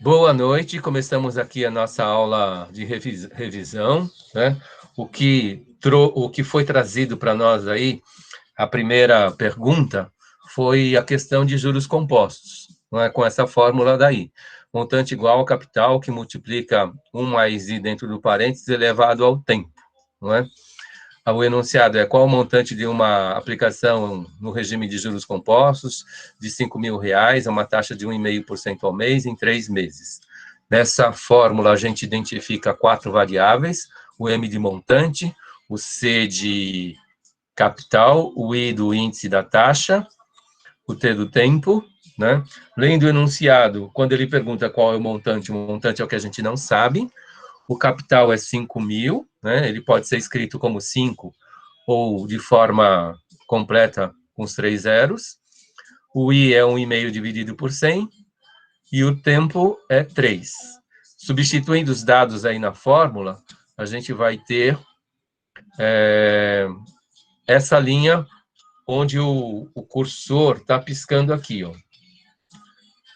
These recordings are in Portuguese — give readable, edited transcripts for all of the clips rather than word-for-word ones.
Boa noite, começamos aqui a nossa aula de revisão, né? O que foi trazido para nós aí, a primeira pergunta, foi a questão de juros compostos, não é? Com essa fórmula daí. Montante igual ao capital, que multiplica 1 mais I dentro do parênteses elevado ao tempo, não é? O enunciado é qual o montante de uma aplicação no regime de juros compostos de R$ 5.000 a uma taxa de 1,5% ao mês em 3 meses. Nessa fórmula, a gente identifica 4 variáveis, o M de montante, o C de capital, o I do índice da taxa, o T do tempo, né? Lendo o enunciado, quando ele pergunta qual é o montante é o que a gente não sabe. O capital é 5.000, né? Ele pode ser escrito como 5 ou de forma completa com os 3 zeros. O I é 1,5 dividido por 100 e o tempo é 3. Substituindo os dados aí na fórmula, a gente vai ter essa linha onde o cursor está piscando aqui, ó.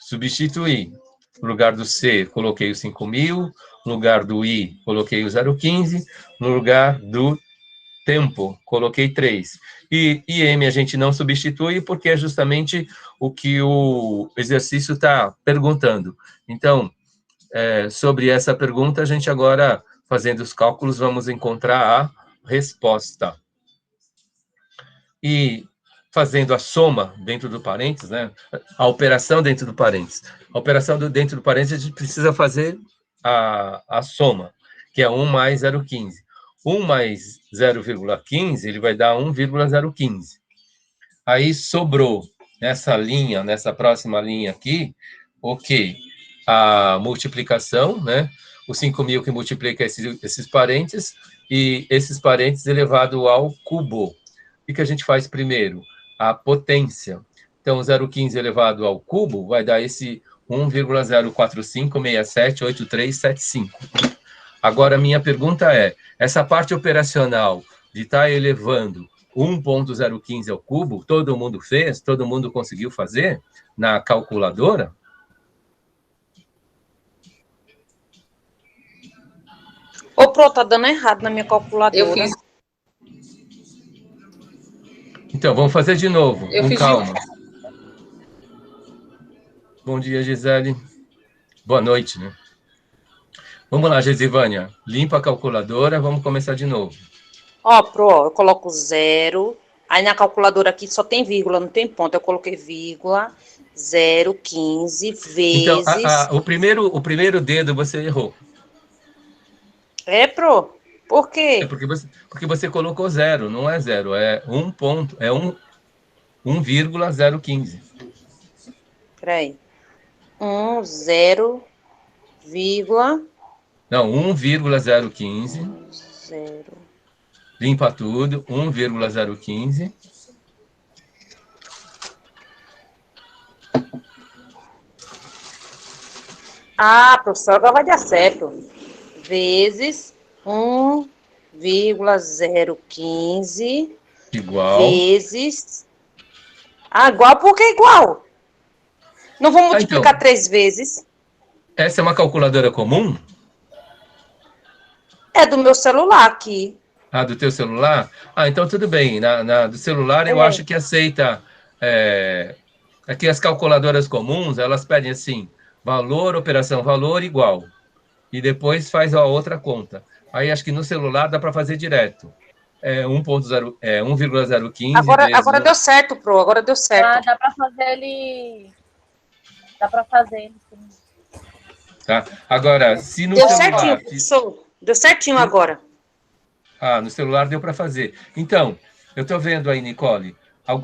Substituir. No lugar do C, coloquei o 5.000. No lugar do I, coloquei o 0,15. No lugar do tempo, coloquei 3. E M a gente não substitui, porque é justamente o que o exercício está perguntando. Então, sobre essa pergunta, a gente agora, fazendo os cálculos, vamos encontrar a resposta. E fazendo a soma dentro do parênteses, né? A operação dentro do parênteses. A operação dentro do parênteses, a gente precisa fazer a soma, que é 1 mais 0,15. 1 mais 0,15, ele vai dar 1,015. Aí sobrou nessa linha, nessa próxima linha aqui, o quê? A multiplicação, né? O 5.000 que multiplica esses parênteses, e esses parênteses elevado ao cubo. O que a gente faz primeiro? A potência. Então, 0,15 elevado ao cubo vai dar esse 1,045678375. Agora, minha pergunta é, essa parte operacional de estar elevando 1,015 ao cubo, todo mundo fez? Todo mundo conseguiu fazer na calculadora? Ô, Pro, tá dando errado na minha calculadora. Eu fiz. Então, vamos fazer de novo, com calma. Bom dia, Gisele. Boa noite, né? Vamos lá, Gesivânia. Limpa a calculadora, vamos começar de novo. Ó, Pro, eu coloco 0. Aí na calculadora aqui só tem vírgula, não tem ponto. Eu coloquei vírgula, 0,15 vezes... Então, o primeiro dedo você errou. É, Pro? Por quê? É porque você colocou 0, não é 0, é 1 ponto, é 1,015. Peraí. 0, Não, 1,015. 0. Limpa tudo, 1,015. Ah, professor, agora vai dar certo. Vezes 1,015 Igual. vezes... Ah, igual por que igual? Não vou multiplicar 3 vezes. Essa é uma calculadora comum? É do meu celular aqui. Ah, do teu celular? Ah, então tudo bem. Do celular eu acho que aceita... Aqui as calculadoras comuns, elas pedem assim, valor, operação, valor igual. E depois faz a outra conta. Aí acho que no celular dá para fazer direto. 1,015 Agora deu certo, Pro. Agora deu certo. Ah, dá para fazer ele... Dá para fazer ele. Tá? Agora, se no deu celular... Certinho, professor. Deu certinho agora. Ah, no celular deu para fazer. Então, eu estou vendo aí, Nicole,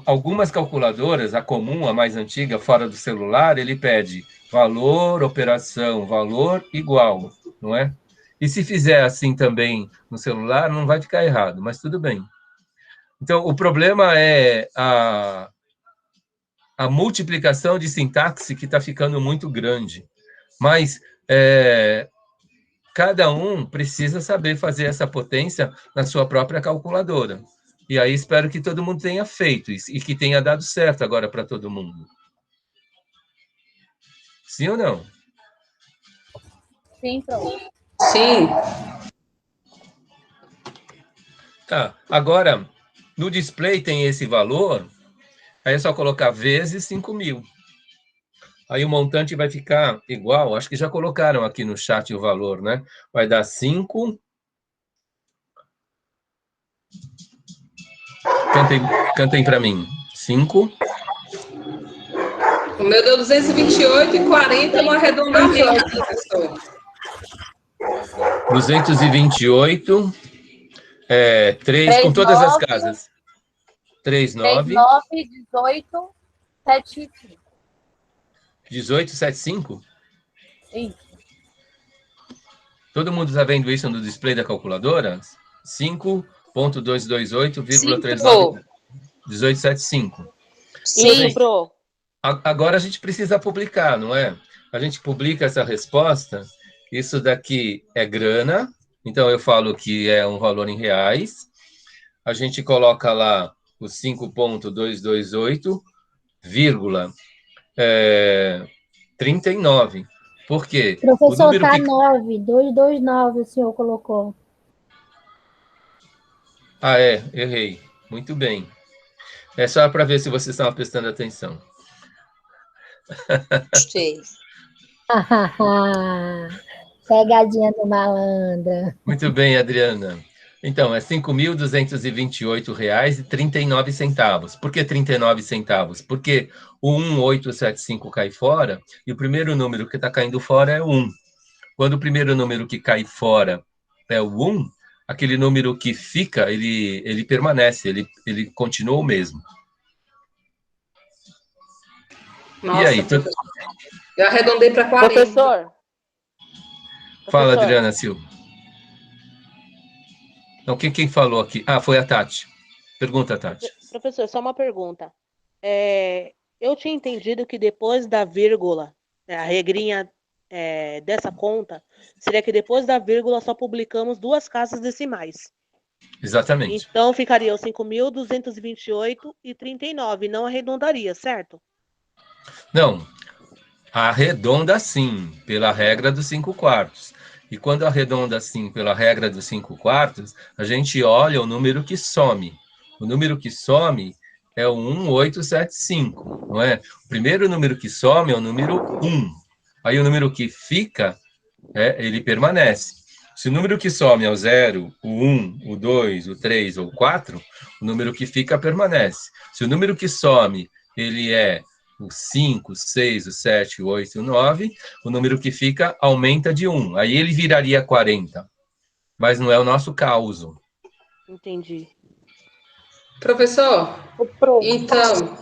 algumas calculadoras, a comum, a mais antiga, fora do celular, ele pede valor, operação, valor igual, não é? E se fizer assim também no celular, não vai ficar errado, mas tudo bem. Então, o problema é a multiplicação de sintaxe que está ficando muito grande. Mas cada um precisa saber fazer essa potência na sua própria calculadora. E aí espero que todo mundo tenha feito isso e que tenha dado certo agora para todo mundo. Sim ou não? Sim, pronto. Sim. Tá, agora, no display tem esse valor, aí é só colocar vezes 5.000. Aí o montante vai ficar igual, acho que já colocaram aqui no chat o valor, né? Vai dar 5... Cantem para mim. 5... O meu deu 228,40 no arredondamento, professor. 228, 3, com todas as casas. 39, 18, 75. 1875? Isso. Todo mundo está vendo isso no display da calculadora? 5.228,39. 1875. Sim, pro. Agora a gente precisa publicar, não é? A gente publica essa resposta. Isso daqui é grana, então eu falo que é um valor em reais. A gente coloca lá o 5.228, 39. Por quê? Professor, número tá que... 9, 229 o senhor colocou. Ah, errei. Muito bem. É só para ver se vocês estão prestando atenção. Gostei. Pegadinha do malandro. Muito bem, Adriana. Então, é R$ 5.228,39. Por que 39 centavos? Porque o 1875 cai fora e o primeiro número que está caindo fora é o 1. Quando o primeiro número que cai fora é o 1, aquele número que fica, ele permanece, ele continua o mesmo. Nossa, E aí? eu arredondei para 40. Professor. Fala, Adriana Silva. Então, quem falou aqui? Ah, foi a Tati. Pergunta, Tati. Professor, só uma pergunta. Eu tinha entendido que depois da vírgula, a regrinha dessa conta, seria que depois da vírgula só publicamos 2 casas decimais. Exatamente. Então, ficaria o 5.228,39, não arredondaria, certo? Não, arredonda sim, pela regra dos 5/4. E quando arredonda assim pela regra dos 5/4, a gente olha o número que some. O número que some é o 1875, não é? O primeiro número que some é o número 1. Aí o número que fica, ele permanece. Se o número que some é o 0, o 1, o 2, o 3 ou o 4, o número que fica permanece. Se o número que some, ele é o 5, o 6, o 7, o 8, o 9, o número que fica aumenta de 1. Aí ele viraria 40. Mas não é o nosso caso. Entendi. Professor, então,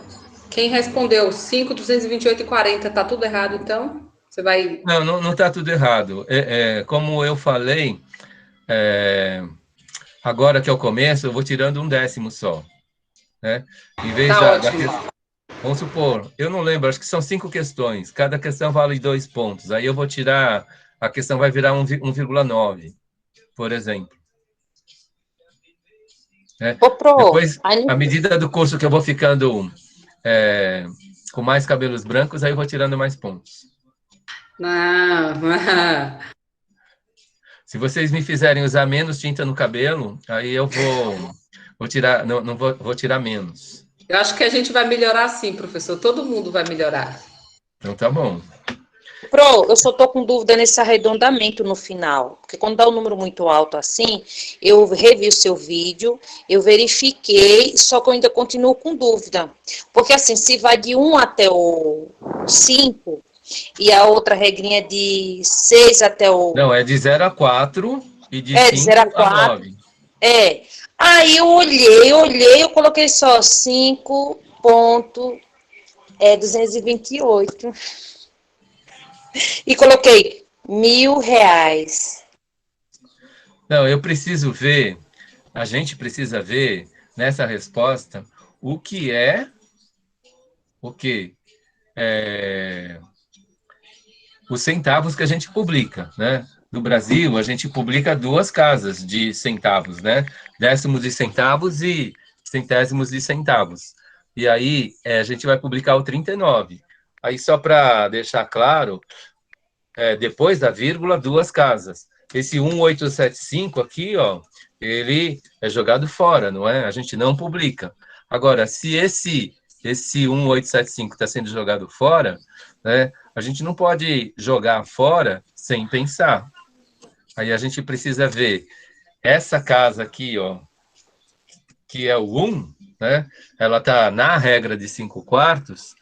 quem respondeu 5.228,40, tá tudo errado, então? Você vai... Não está tudo errado. Como eu falei, agora que é o começo, eu vou tirando 1/10 só. Né? Em vez Tá da ótimo. Vamos supor, eu não lembro, acho que são 5 questões. Cada questão vale 2 pontos. Aí eu vou tirar, a questão vai virar 1,9, por exemplo. Depois, à medida do curso que eu vou ficando com mais cabelos brancos, aí eu vou tirando mais pontos. Não. Se vocês me fizerem usar menos tinta no cabelo, aí eu vou tirar, não vou tirar menos. Eu acho que a gente vai melhorar sim, professor. Todo mundo vai melhorar. Então tá bom. Pro, eu só tô com dúvida nesse arredondamento no final, porque quando dá um número muito alto assim, eu revi o seu vídeo, eu verifiquei, só que eu ainda continuo com dúvida. Porque assim, se vai de 1 até o 5, e a outra regrinha de 6 até o... Não, é de 0 a 4 e de 5 de 0 a 4. a 9. Aí eu olhei, eu coloquei só 5.228. E coloquei R$1.000. Não, eu preciso ver, a gente precisa ver nessa resposta o que os centavos que a gente publica, né? No Brasil, a gente publica 2 casas de centavos, né? Décimos de centavos e centésimos de centavos. E aí, a gente vai publicar o 39. Aí, só para deixar claro, depois da vírgula, duas casas. Esse 1875 aqui, ó, ele é jogado fora, não é? A gente não publica. Agora, se esse 1875 está sendo jogado fora, né, a gente não pode jogar fora sem pensar. Aí a gente precisa ver essa casa aqui, ó, que é o 1, né? Ela está na regra de 5 quartos.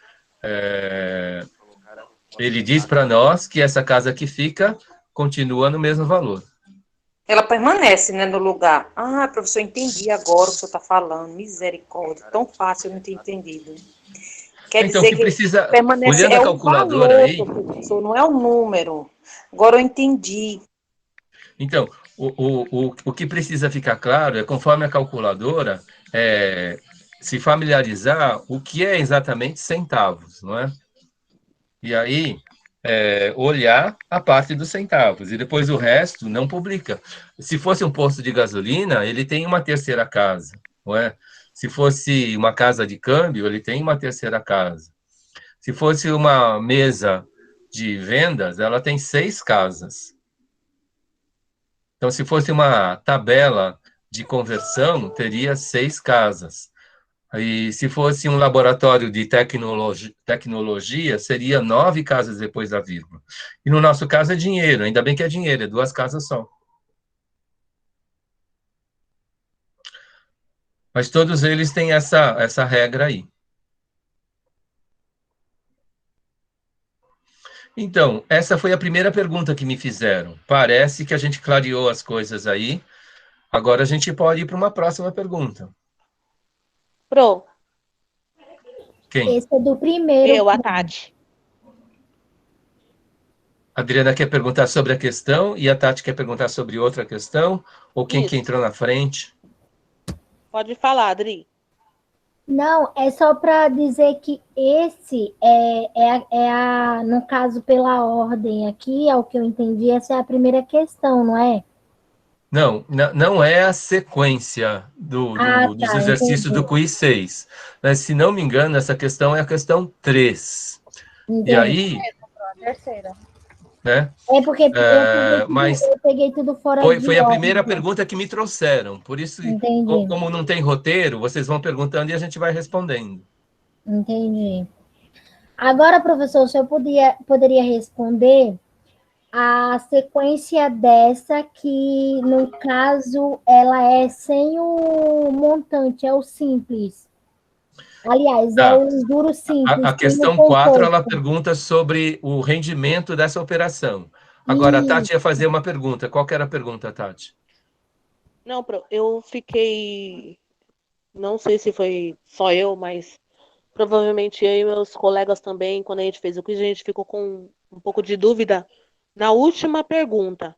Ele diz para nós que essa casa que fica continua no mesmo valor. Ela permanece, né, no lugar. Ah, professor, entendi agora o que o senhor está falando. Misericórdia, tão fácil eu não ter entendido. Quer Então, dizer que precisa, permanece, olhando a o calculadora valor, aí, professor, não é o número. Agora eu entendi. então, o que precisa ficar claro é, conforme a calculadora, se familiarizar o que é exatamente centavos, não é? E aí, olhar a parte dos centavos, e depois o resto não publica. Se fosse um posto de gasolina, ele tem uma terceira casa, não é? Se fosse uma casa de câmbio, ele tem uma terceira casa. Se fosse uma mesa de vendas, ela tem 6 casas. Então, se fosse uma tabela de conversão, teria 6 casas. E se fosse um laboratório de tecnologia, seria 9 casas depois da vírgula. E no nosso caso é dinheiro, ainda bem que é dinheiro, é 2 casas só. Mas todos eles têm essa regra aí. Então, essa foi a primeira pergunta que me fizeram. Parece que a gente clareou as coisas aí. Agora a gente pode ir para uma próxima pergunta. Pro, Quem? Esse é do primeiro. a Tati. A Adriana quer perguntar sobre a questão e a Tati quer perguntar sobre outra questão? Ou quem que Isso. entrou na frente? Pode falar, Adri. Não, é só para dizer que esse no caso, pela ordem aqui, ao que eu entendi, essa é a primeira questão, não é? Não, não é a sequência dos Tá, exercícios do entendi. quiz 6. Mas, se não me engano, essa questão é a questão 3. E Entendi. aí, A terceira. né? É porque Mas eu peguei tudo fora de foi a primeira ordem. pergunta que me trouxeram. Por isso, Entendi, como não tem roteiro, vocês vão perguntando e a gente vai respondendo. entendi. Agora, professor, o senhor poderia responder a sequência dessa que, no caso, ela é sem o montante, é o simples. Aliás, é Tá. o juro simples, A sem o questão 4, ela composto. pergunta sobre o rendimento dessa operação. Agora, a E Tati ia fazer uma pergunta. Qual que era a pergunta, Tati? Não, Pro, eu fiquei. Não sei se foi só eu, mas provavelmente eu e meus colegas também, quando a gente fez o quiz, a gente ficou com um pouco de dúvida na última pergunta,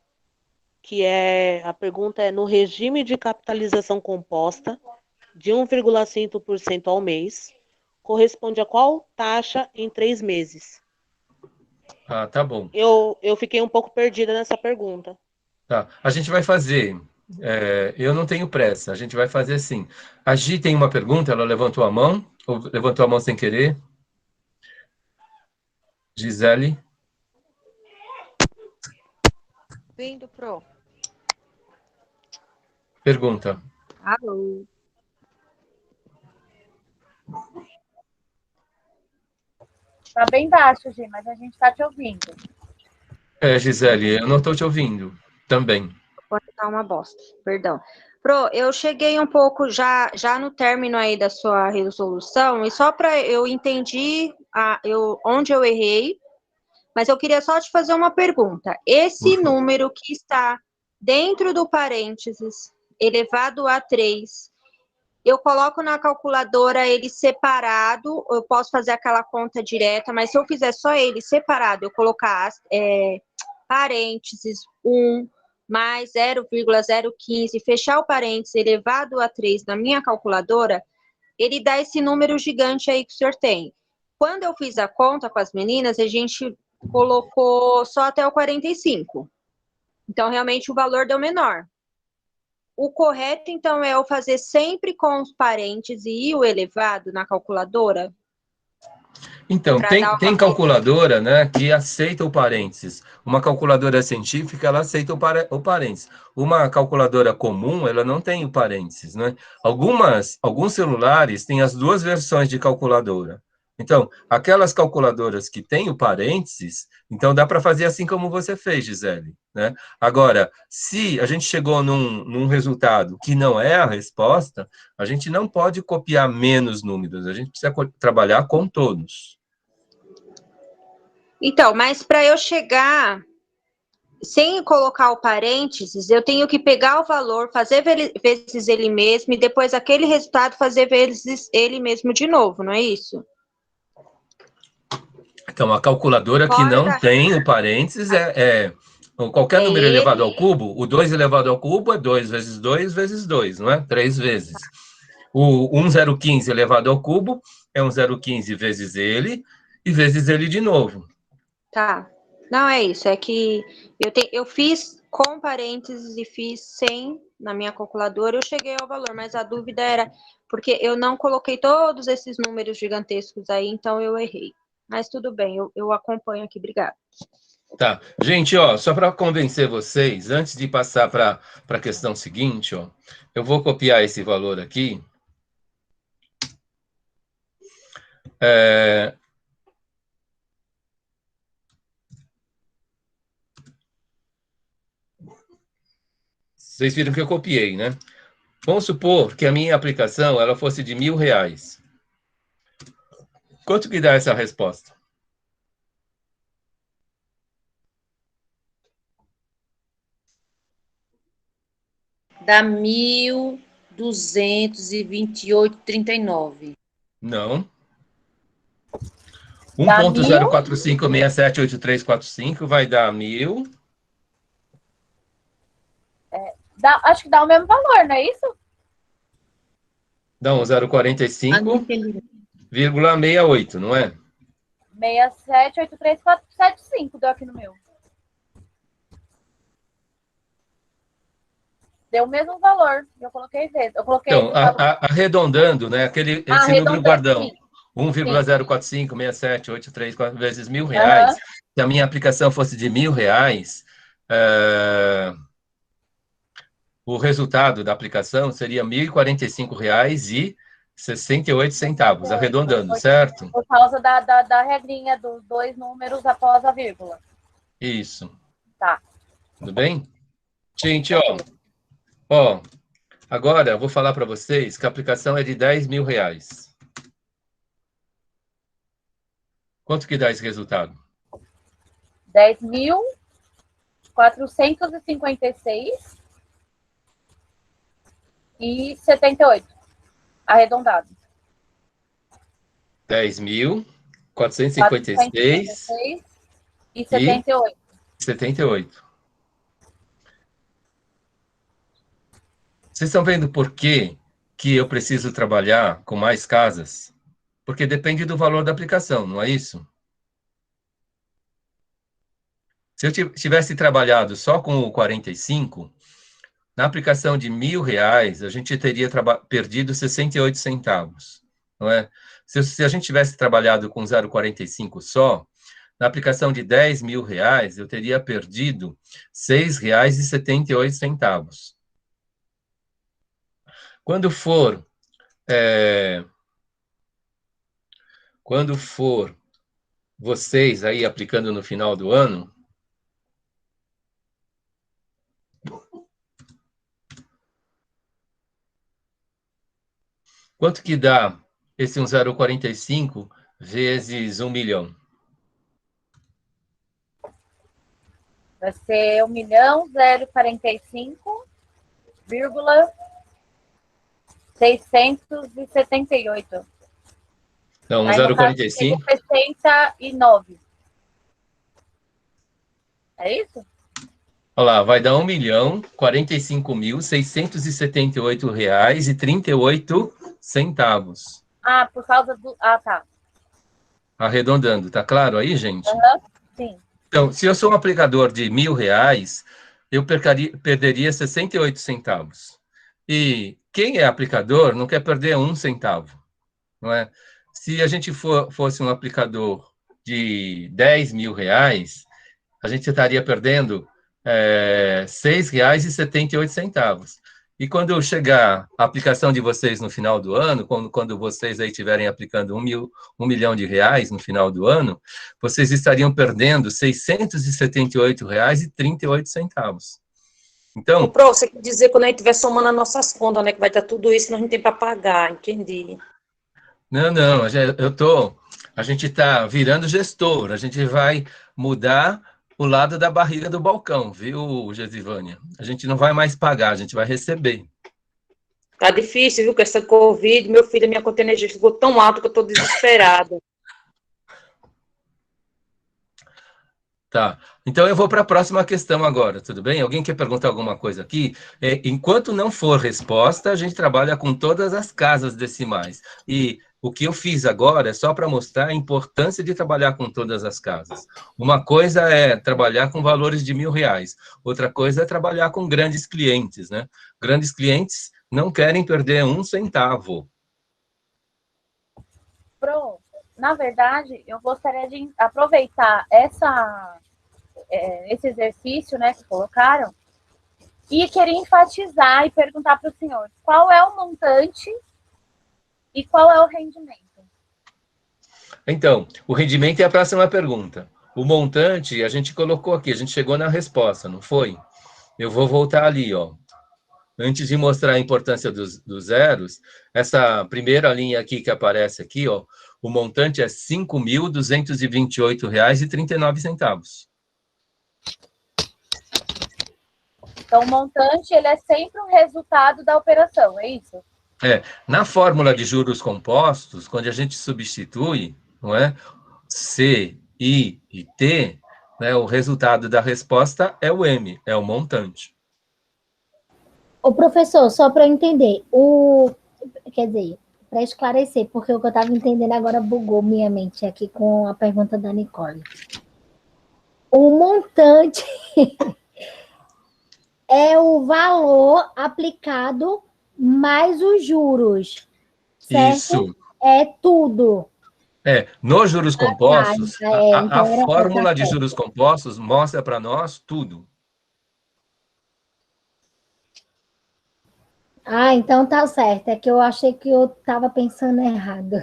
a pergunta é no regime de capitalização composta de 1,5% ao mês, corresponde a qual taxa em 3 meses? Ah, tá bom. Eu fiquei um pouco perdida nessa pergunta. Tá. A gente vai fazer. Eu não tenho pressa. A gente vai fazer assim. A Gi tem uma pergunta, ela levantou a mão, ou levantou a mão sem querer? Gisele? Vindo, Pro. Pergunta. Alô. Tá bem baixo, Gi, mas a gente tá te ouvindo. Gisele, eu não estou te ouvindo também. Pode estar uma bosta, perdão. Pro, eu cheguei um pouco já no término aí da sua resolução, e só para eu entendi onde eu errei, mas eu queria só te fazer uma pergunta. Esse número que está dentro do parênteses, elevado a 3, eu coloco na calculadora ele separado, eu posso fazer aquela conta direta, mas se eu fizer só ele separado, eu colocar parênteses 1 mais 0,015, fechar o parênteses elevado a 3 na minha calculadora, ele dá esse número gigante aí que o senhor tem. Quando eu fiz a conta com as meninas, a gente colocou só até o 45. Então, realmente, o valor deu menor. O correto, então, é eu fazer sempre com os parênteses e o elevado na calculadora? Então, Pra tem, dar tem uma- calculadora, né, que aceita o parênteses. Uma calculadora científica, ela aceita o parênteses. Uma calculadora comum, ela não tem o parênteses, né? Alguns celulares têm as duas versões de calculadora. Então, aquelas calculadoras que têm o parênteses, então dá para fazer assim como você fez, Gisele, né? Agora, se a gente chegou num resultado que não é a resposta, a gente não pode copiar menos números, a gente precisa trabalhar com todos. Então, mas para eu chegar sem colocar o parênteses, eu tenho que pegar o valor, fazer vezes ele mesmo e depois aquele resultado fazer vezes ele mesmo de novo, não é isso? Então, a calculadora que Fora não da... tem o parênteses qualquer É número elevado ele. ao cubo, o 2 elevado ao cubo é 2 vezes 2 vezes 2, não é? 3 vezes. O 1015 elevado ao cubo é 1015 vezes ele e vezes ele de novo. Tá. Não é isso, é que eu fiz com parênteses e fiz sem na minha calculadora, eu cheguei ao valor, mas a dúvida era porque eu não coloquei todos esses números gigantescos aí, então eu errei. Mas tudo bem, eu acompanho aqui, obrigada. Tá. Gente, ó, só para convencer vocês, antes de passar para a questão seguinte, ó, eu vou copiar esse valor aqui. Vocês viram que eu copiei, né? Vamos supor que a minha aplicação ela fosse de R$ 1.000. Quanto que dá essa resposta? Dá 1.228,39. Não. Dá 1.045678345 vai dar 1.000. Acho que dá o mesmo valor, não é isso? Dá um 045,68, não é? 67,83475 deu aqui no meu. Deu o mesmo valor. Eu coloquei vezes. Eu coloquei Então, o valor. arredondando, né? Esse número Arredondando, guardão. sim. 1,0456783 vezes R$ 1.000. Aham. Se a minha aplicação fosse de R$ 1.000, o resultado da aplicação seria R$ 1.045,68, arredondando, certo? Por causa da regrinha dos dois números após a vírgula. Isso. Tá. Tudo bem? Gente, ó, agora eu vou falar para vocês que a aplicação é de R$ 10.000. Quanto que dá esse resultado? 10.456,78. Arredondado. 10.456,78. 456,78. Vocês estão vendo por que eu preciso trabalhar com mais casas? Porque depende do valor da aplicação, não é isso? Se eu tivesse trabalhado só com o 45, na aplicação de R$ 1.000, a gente teria perdido 68 centavos, não é? Se a gente tivesse trabalhado com 0,45 só, na aplicação de R$ 10.000, eu teria perdido R$ 6,78. Quando for vocês aí aplicando no final do ano, quanto que dá esse 1,045 vezes 1 milhão? Vai ser 1.045,678. Então, Aí, no caso, 0,45. 69. É isso? Olha lá, vai dar R$ 1.045.658,38. Ah, por causa do... Ah, tá. Arredondando, tá claro aí, gente? Sim. Então, se eu sou um aplicador de R$ 1.000, eu perderia 68 centavos. E quem é aplicador não quer perder 1 centavo, não é? se a gente fosse um aplicador de 10 mil reais, a gente estaria perdendo R$ 6,78. E quando chegar a aplicação de vocês no final do ano, quando vocês aí estiverem aplicando R$ 1 milhão no final do ano, vocês estariam perdendo R$ 678,38. Então, Pro, você quer dizer quando a gente estiver somando as nossas contas, né? Que vai estar tudo isso, nós não tem para pagar, entendi. não, a gente está virando gestor, a gente vai mudar o lado da barriga do balcão, viu, Gesivânia? A gente não vai mais pagar, a gente vai receber. Tá difícil, viu, com essa Covid. Meu filho, minha conta de energia ficou tão alta que eu estou desesperada. Tá, então eu vou para a próxima questão agora, tudo bem? Alguém quer perguntar alguma coisa aqui? Enquanto não for resposta, a gente trabalha com todas as casas decimais. E o que eu fiz agora é só para mostrar a importância de trabalhar com todas as casas. Uma coisa é trabalhar com valores de R$ 1.000, outra coisa é trabalhar com grandes clientes, né? Grandes clientes não querem perder um centavo. Pro, na verdade, eu gostaria de aproveitar esse exercício, né, que colocaram, e queria enfatizar e perguntar para o senhor qual é o montante e qual é o rendimento. Então, o rendimento é a próxima pergunta. O montante, a gente colocou aqui, a gente chegou na resposta, não foi? Eu vou voltar ali, ó. Antes de mostrar a importância dos zeros, essa primeira linha aqui que aparece aqui, ó, o montante é R$ 5.228,39. Então, o montante, ele é sempre o resultado da operação, é isso? Na fórmula de juros compostos, quando a gente substitui, não é, C, I e T, né, o resultado da resposta é o M, é o montante. Ô, professor, só para eu entender, quer dizer, para esclarecer, porque o que eu estava entendendo agora bugou minha mente aqui com a pergunta da Nicole. O montante é o valor aplicado mais os juros, certo? Isso. É tudo. Nos juros compostos, então a fórmula de juros compostos mostra para nós tudo. Então tá certo. É que eu achei que eu estava pensando errado.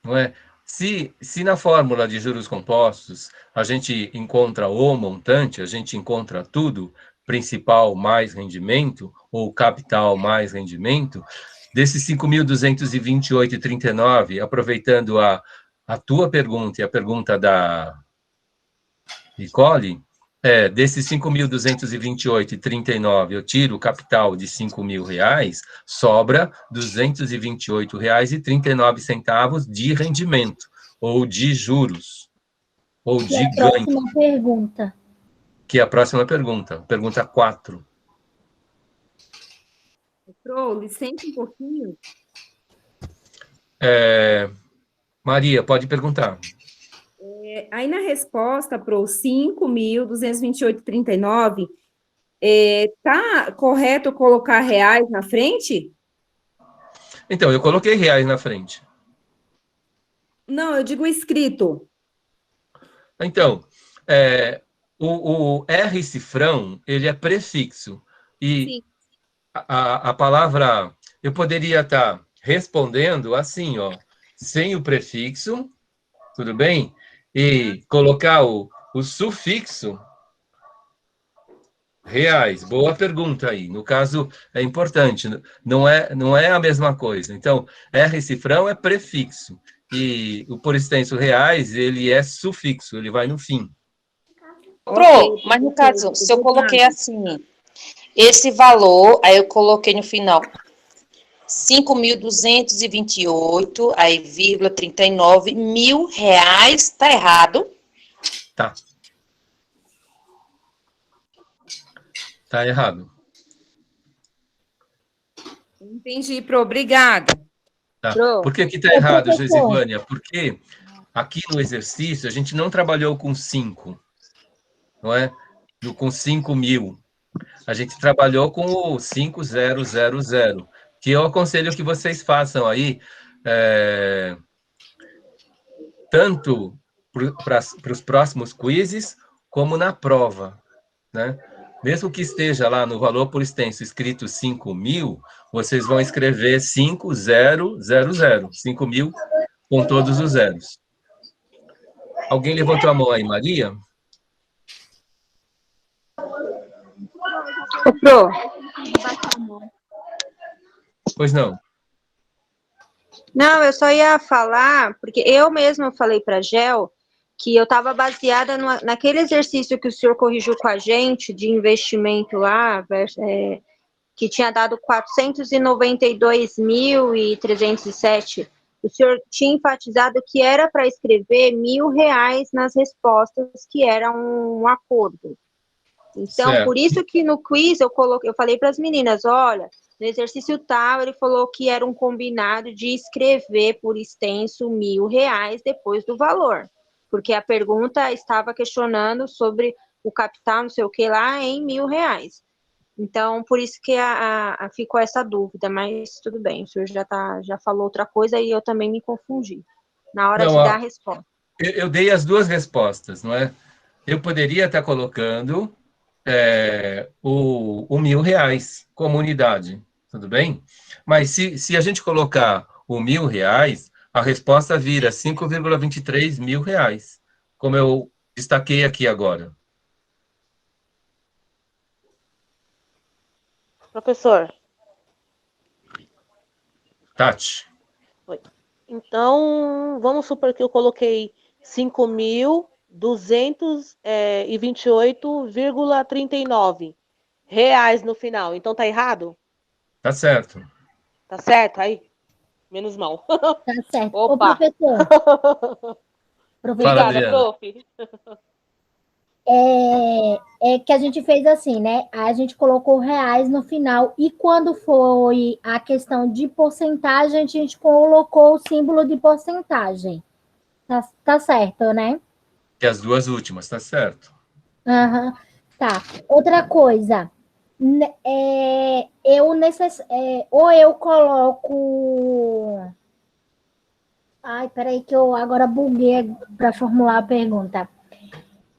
Não é? Se na fórmula de juros compostos a gente encontra o montante, a gente encontra tudo, principal mais rendimento, ou capital mais rendimento, desses 5.228,39, aproveitando a tua pergunta e a pergunta da Nicole, desses 5.228,39, eu tiro o capital de R$ 5.000, sobra R$ 228,39 de rendimento, ou de juros, ou de ganho. Próxima pergunta. Que é a próxima pergunta, pergunta 4. Pro, licença um pouquinho. Maria, pode perguntar. Aí na resposta, Pro, 5.228,39, tá correto colocar reais na frente? Então, eu coloquei reais na frente. Não, eu digo escrito. Então, o R cifrão, ele é prefixo. E a palavra, eu poderia estar respondendo assim, ó, sem o prefixo, tudo bem? E colocar o sufixo reais. Boa pergunta aí. No caso, é importante. Não é a mesma coisa. Então, R cifrão é prefixo. E o por extenso reais, ele é sufixo, ele vai no fim. Pro, mas no caso, se eu coloquei assim, esse valor, aí eu coloquei no final 5.228, aí vírgula 39 mil reais, tá errado? Tá. Tá errado. Entendi, Pro, obrigada. Tá. Por que está errado, Gesivânia? Porque aqui no exercício a gente não trabalhou com 5, não é? Com 5.000. A gente trabalhou com o 5000, que eu aconselho que vocês façam aí tanto para os próximos quizzes, como na prova, né? Mesmo que esteja lá no valor por extenso escrito 5.000, vocês vão escrever 5.000, 5.000 com todos os zeros. Alguém levantou a mão aí, Maria? Pro, Pois não. não, eu só ia falar, porque eu mesma falei para Gel que eu estava baseada naquele exercício que o senhor corrigiu com a gente, de investimento lá, que tinha dado 492.307. O senhor tinha enfatizado que era para escrever R$ 1.000 nas respostas, que era um acordo. Então, Certo. por isso que no quiz eu falei para as meninas, olha, no exercício tal, ele falou que era um combinado de escrever por extenso R$ 1.000 depois do valor, porque a pergunta estava questionando sobre o capital, não sei o que lá, em R$ 1.000. Então, por isso que ficou essa dúvida, mas tudo bem, o senhor já falou outra coisa e eu também me confundi na hora Não, de dar a resposta. eu dei as duas respostas, não é? Eu poderia estar colocando o R$ 1.000 como unidade, tudo bem? Mas se a gente colocar o R$ 1.000, a resposta vira 5,23 mil reais, como eu destaquei aqui agora. Professor, Tati, então vamos supor que eu coloquei 5.228,39 reais no final. Então tá errado? tá certo. Tá certo? Aí, menos mal. Tá certo. Ô, Opa! professor. Fala, Obrigada, Adriana. prof. É que a gente fez assim, né? A gente colocou reais no final e quando foi a questão de porcentagem, a gente colocou o símbolo de porcentagem. Tá certo, né? E as duas últimas, tá certo. Aham, tá. Outra coisa, ou eu coloco. Ai, peraí, que eu agora buguei para formular a pergunta.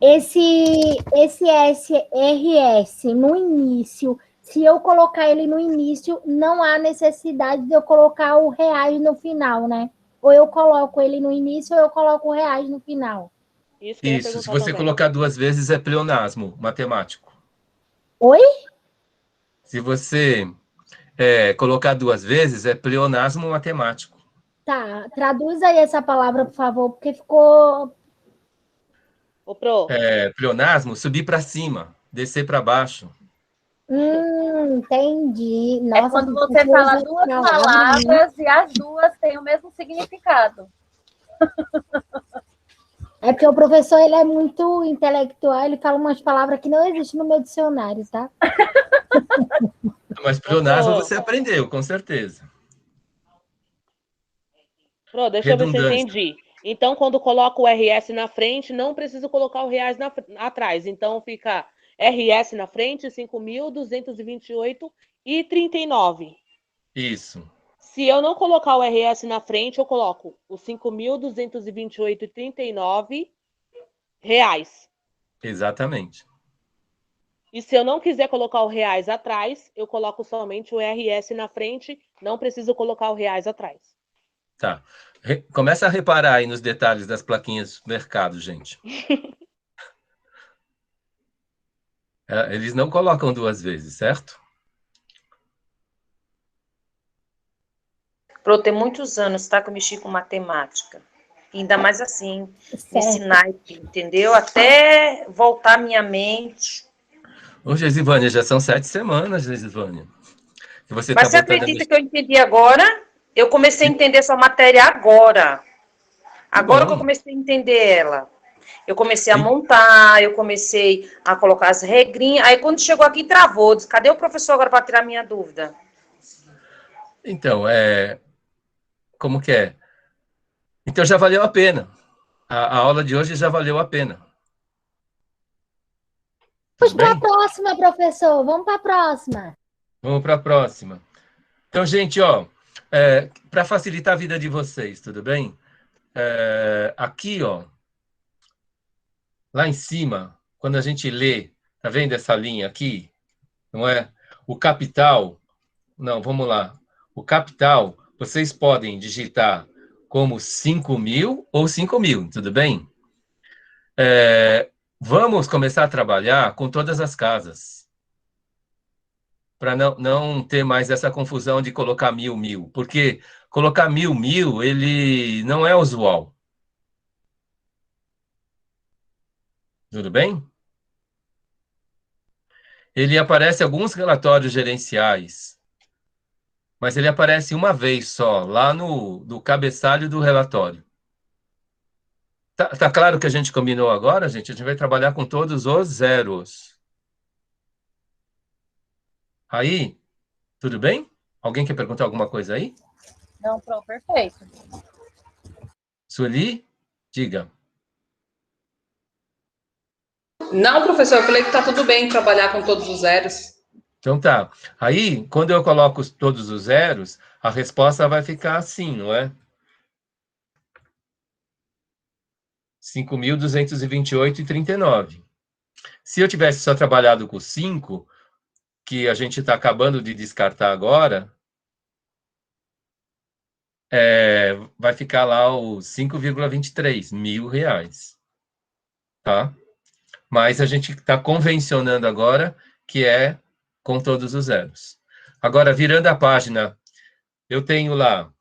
Esse SRS no início, se eu colocar ele no início, não há necessidade de eu colocar o reais no final, né? Ou eu coloco ele no início, ou eu coloco o reais no final. Isso que eu ia Isso, se perguntar você também. colocar duas vezes, é pleonasmo matemático. Oi? Se você colocar duas vezes, é pleonasmo matemático. Tá, traduz aí essa palavra, por favor, porque ficou. Ô, Pro, Pleonasmo, subir para cima, descer para baixo. Entendi. É Nossa, quando que você fala coisa duas palavra, hein? palavras e as duas têm o mesmo significado. É porque o professor ele é muito intelectual, ele fala umas palavras que não existem no meu dicionário, tá? Mas pleonasmo você aprendeu, com certeza. Pro, deixa eu ver se eu Redundância. entendi. Então, quando coloco o RS na frente, não preciso colocar o reais atrás. Então, fica RS na frente, 5.228,39. Isso, Se eu não colocar o RS na frente, eu coloco os 5.228,39 reais. exatamente. E se eu não quiser colocar o reais atrás, eu coloco somente o RS na frente, não preciso colocar o reais atrás. Tá. Começa a reparar aí nos detalhes das plaquinhas do mercado, gente. Eles não colocam duas vezes, certo? Pro, tem muitos anos, tá, que eu mexi com matemática. Ainda mais assim, nesse Certo. naipe, entendeu? Até voltar minha mente. Ô, Gesivânia, já são 7 semanas, Gesivânia. Que você está Mas você voltando a acredita mexer. que eu entendi agora? Eu comecei a entender essa matéria agora. Agora que eu Bom. comecei a entender ela. Eu comecei a montar, eu comecei a colocar as regrinhas. Aí quando chegou aqui, travou. Disse, cadê o professor agora para tirar minha dúvida? Então, como que é? Então já valeu a pena. A aula de hoje já valeu a pena. Vamos Tudo para a bem? próxima, professor. Vamos para a próxima. Vamos para a próxima. Então, gente, ó, para facilitar a vida de vocês, tudo bem? Aqui, ó, lá em cima, quando a gente lê, tá vendo essa linha aqui? Não é? O capital, não, vamos lá. O capital, vocês podem digitar como 5.000 ou 5.000, tudo bem? Vamos começar a trabalhar com todas as casas, para não ter mais essa confusão de colocar 1.000, porque colocar 1.000, ele não é usual. Tudo bem? Ele aparece em alguns relatórios gerenciais, mas ele aparece uma vez só, lá no cabeçalho do relatório. Tá claro que a gente combinou agora, gente? A gente vai trabalhar com todos os zeros. Aí, tudo bem? Alguém quer perguntar alguma coisa aí? Não, Pro, perfeito. Sueli, diga. Não, professor, eu falei que tá tudo bem trabalhar com todos os zeros. Então tá. Aí, quando eu coloco todos os zeros, a resposta vai ficar assim, não é? 5.228,39. Se eu tivesse só trabalhado com 5, que a gente está acabando de descartar agora, vai ficar lá os 5,23 mil reais. Tá? Mas a gente está convencionando agora que é com todos os zeros. Agora, virando a página, eu tenho lá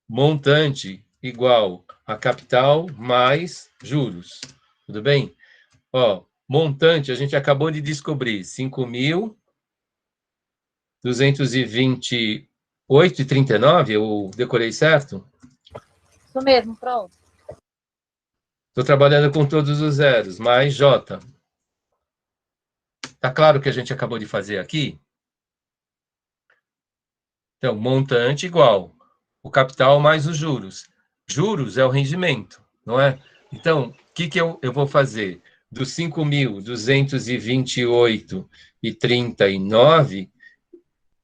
montante igual a capital mais juros. Tudo bem? Ó, montante, a gente acabou de descobrir 5.228,39, eu decorei certo? Isso mesmo, Pro. Estou trabalhando com todos os zeros, mais J. Tá claro o que a gente acabou de fazer aqui? Então, montante igual o capital mais os juros. Juros é o rendimento, não é? Então, o que eu vou fazer? Dos 5.228,39,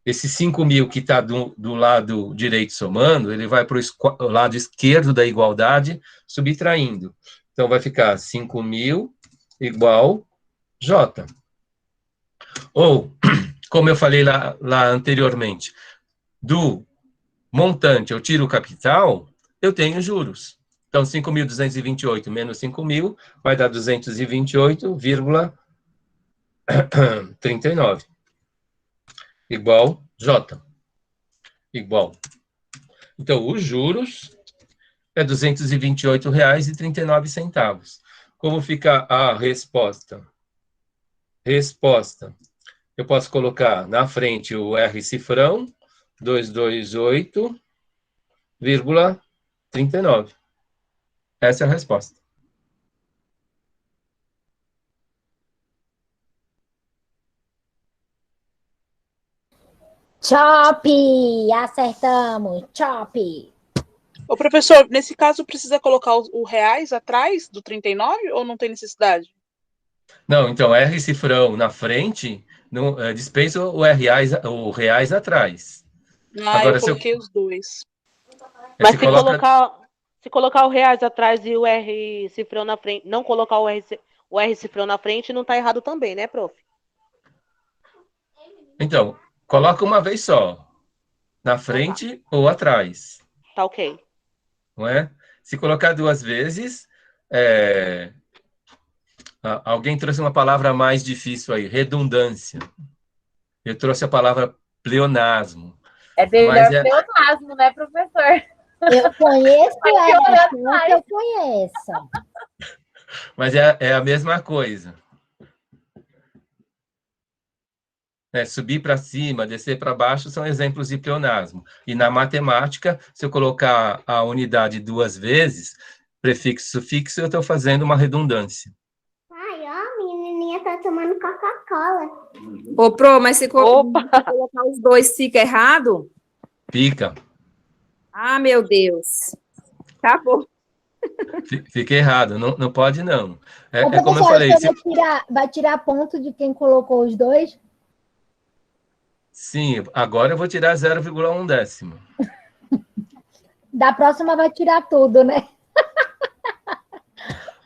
esse 5.000 que está do lado direito somando, ele vai para o lado esquerdo da igualdade, subtraindo. Então, vai ficar 5.000 igual J. Ou, como eu falei lá anteriormente, do montante eu tiro o capital, eu tenho juros. Então, 5.228 menos 5.000 vai dar 228,39. Igual J. Igual. Então, os juros é R$ 228,39. Como fica a resposta? Resposta. Eu posso colocar na frente o R cifrão, 228,39. Essa é a resposta. Chop! Acertamos! Chop! Ô, professor, nesse caso precisa colocar o reais atrás do 39 ou não tem necessidade? Não, então, R cifrão na frente, dispensa o reais atrás. Agora, eu coloquei os dois. Mas se colocar o reais atrás e o R cifrão na frente, não colocar o R cifrão na frente, não tá errado também, né, prof? Então, coloca uma vez só, na frente ou atrás. Tá ok. Não é? Se colocar duas vezes, alguém trouxe uma palavra mais difícil aí, redundância. Eu trouxe a palavra pleonasmo. É melhor pleonasmo, né, professor? Eu conheço ela, que eu conheço. Mas é a mesma coisa. Subir para cima, descer para baixo são exemplos de pleonasmo. E na matemática, se eu colocar a unidade duas vezes, prefixo, sufixo, eu estou fazendo uma redundância. Ai, ó, a menininha tá tomando Coca-Cola. Ô, Pro, mas se colocar os dois fica errado? Fica. Ah, meu Deus. Tá bom. Fica errado, não pode não. Como eu falei. Vai tirar ponto de quem colocou os dois? Sim, agora eu vou tirar 0,1 décimo. Da próxima vai tirar tudo, né?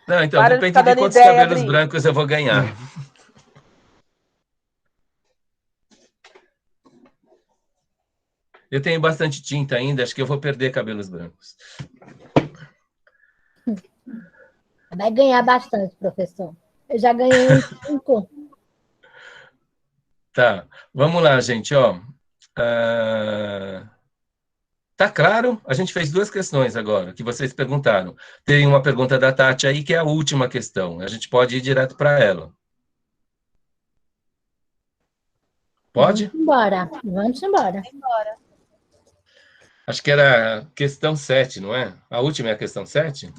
Não, então, Para de depende ficar de dando quantos ideia, cabelos Adri. brancos eu vou ganhar. Eu tenho bastante tinta ainda, acho que eu vou perder cabelos brancos. Vai ganhar bastante, professor. Eu já ganhei uns 5. Tá, vamos lá, gente, ó. Tá claro? A gente fez 2 questões agora, que vocês perguntaram. Tem uma pergunta da Tati aí, que é a última questão. A gente pode ir direto para ela. Pode? Vamos embora. Vamos embora. Acho que era a questão 7, não é? A última é a questão 7?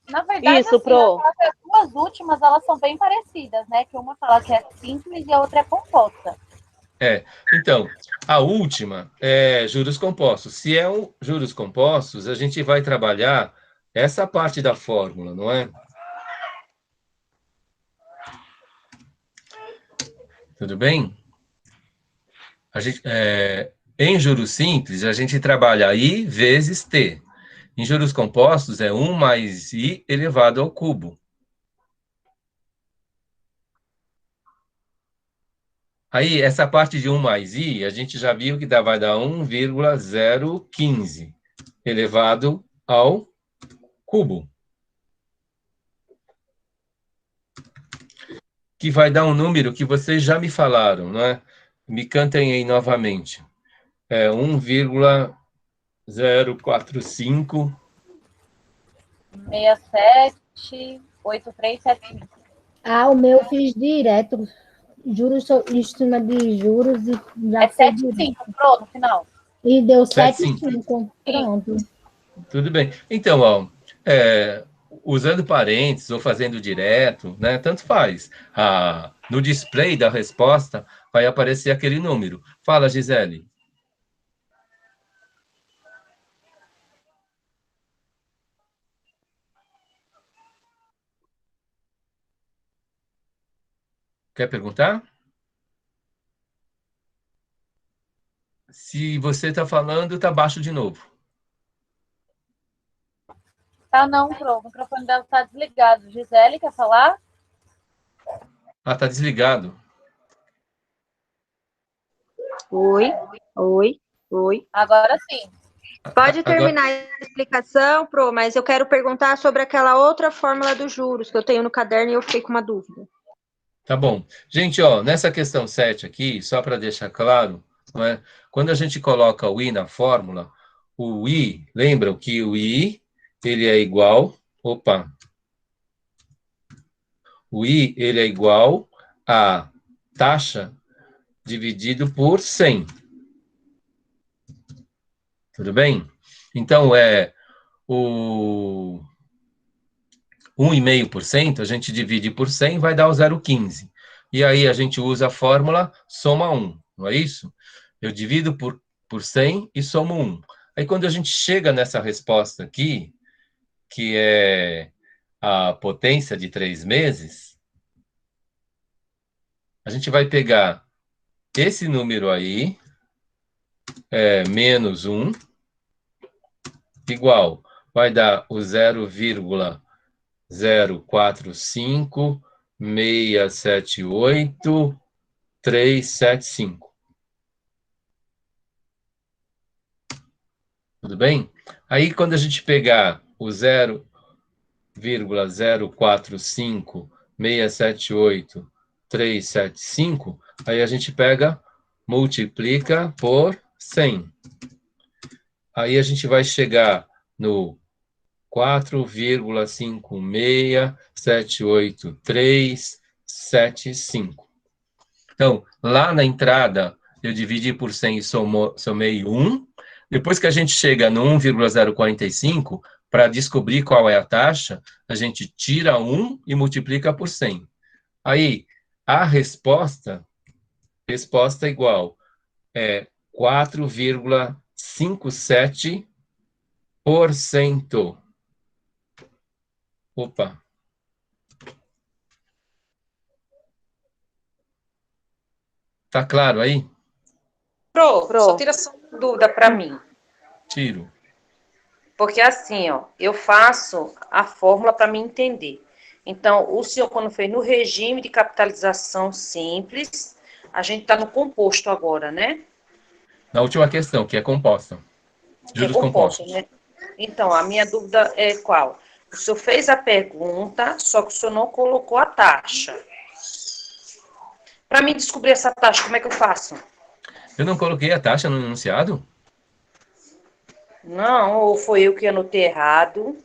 Na verdade, Isso, assim, Pro. as duas últimas, elas são bem parecidas, né? Que uma fala que é simples e a outra é composta. Então, a última é juros compostos. Se é um juros compostos, a gente vai trabalhar essa parte da fórmula, não é? Tudo bem? Em juros simples, a gente trabalha I vezes T. Em juros compostos, é 1 mais I elevado ao cubo. Aí, essa parte de 1 mais I, a gente já viu que vai dar 1,015 elevado ao cubo. Que vai dar um número que vocês já me falaram, não é? Me cantem aí novamente. É 1,045. 678375. Ah, o meu fiz direto. Juros em cima de juros e já É foi 75, pronto, no final. E deu 75. 7,5. Pronto. Tudo bem. Então, ó, usando parênteses ou fazendo direto, né? Tanto faz. No display da resposta vai aparecer aquele número. Fala, Gisele. Quer perguntar? Se você está falando, está baixo de novo. Tá não, Pro. O microfone dela tá desligado. Gisele, quer falar? Está desligado. Oi, oi, oi. Agora sim. Pode Agora, terminar a explicação, Pro, mas eu quero perguntar sobre aquela outra fórmula dos juros que eu tenho no caderno e eu fiquei com uma dúvida. tá bom. Gente, ó, nessa questão 7 aqui, só para deixar claro, não é? Quando a gente coloca o I na fórmula, o I, lembram que o I, ele é igual, o I, ele é igual a taxa dividido por 100. Tudo bem? Então, o 1,5%, a gente divide por 100, vai dar o 0,15. E aí a gente usa a fórmula soma 1, não é isso? Eu divido por 100 e somo 1. Aí quando a gente chega nessa resposta aqui, que é a potência de 3 meses, a gente vai pegar esse número aí, menos 1, igual, vai dar o 0,045678375. Tudo bem? Aí, quando a gente pegar o 0,045678375, aí a gente pega, multiplica por 100. Aí a gente vai chegar no 4,5678375. Então, lá na entrada, eu dividi por 100 e somei 1. Depois que a gente chega no 1,045, para descobrir qual é a taxa, a gente tira 1 e multiplica por 100. Aí, a resposta é igual 4,57%. Opa. Tá claro aí? Só tira só uma dúvida para mim. Tiro. Porque assim, ó, eu faço a fórmula para me entender. Então, o senhor, quando fez no regime de capitalização simples, a gente está no composto agora, né? Na última questão, que é composta. Juros compostos. Né? Então, a minha dúvida é qual? O senhor fez a pergunta, só que o senhor não colocou a taxa. Para mim descobrir essa taxa, como é que eu faço? Eu não coloquei a taxa no enunciado? Não, ou foi eu que anotei errado?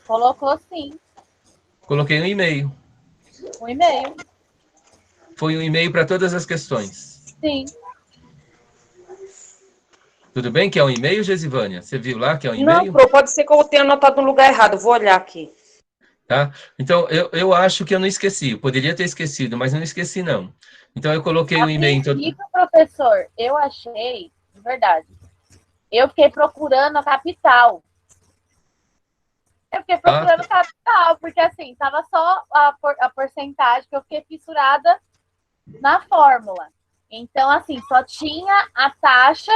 Colocou sim. Coloquei um e-mail. Um e-mail. Foi um e-mail para todas as questões. Sim. Tudo bem que é um e-mail, Gesivânia? Você viu lá que é um e-mail? Não, pode ser que eu tenha anotado no lugar errado. Vou olhar aqui. Tá? Então, eu acho que eu não esqueci. Eu poderia ter esquecido, mas não esqueci, não. Então, eu coloquei um e-mail... Professor, eu achei, de verdade, eu fiquei procurando a capital. Eu fiquei procurando capital, porque assim, tava só a porcentagem que eu fiquei fissurada na fórmula. Então, assim, só tinha a taxa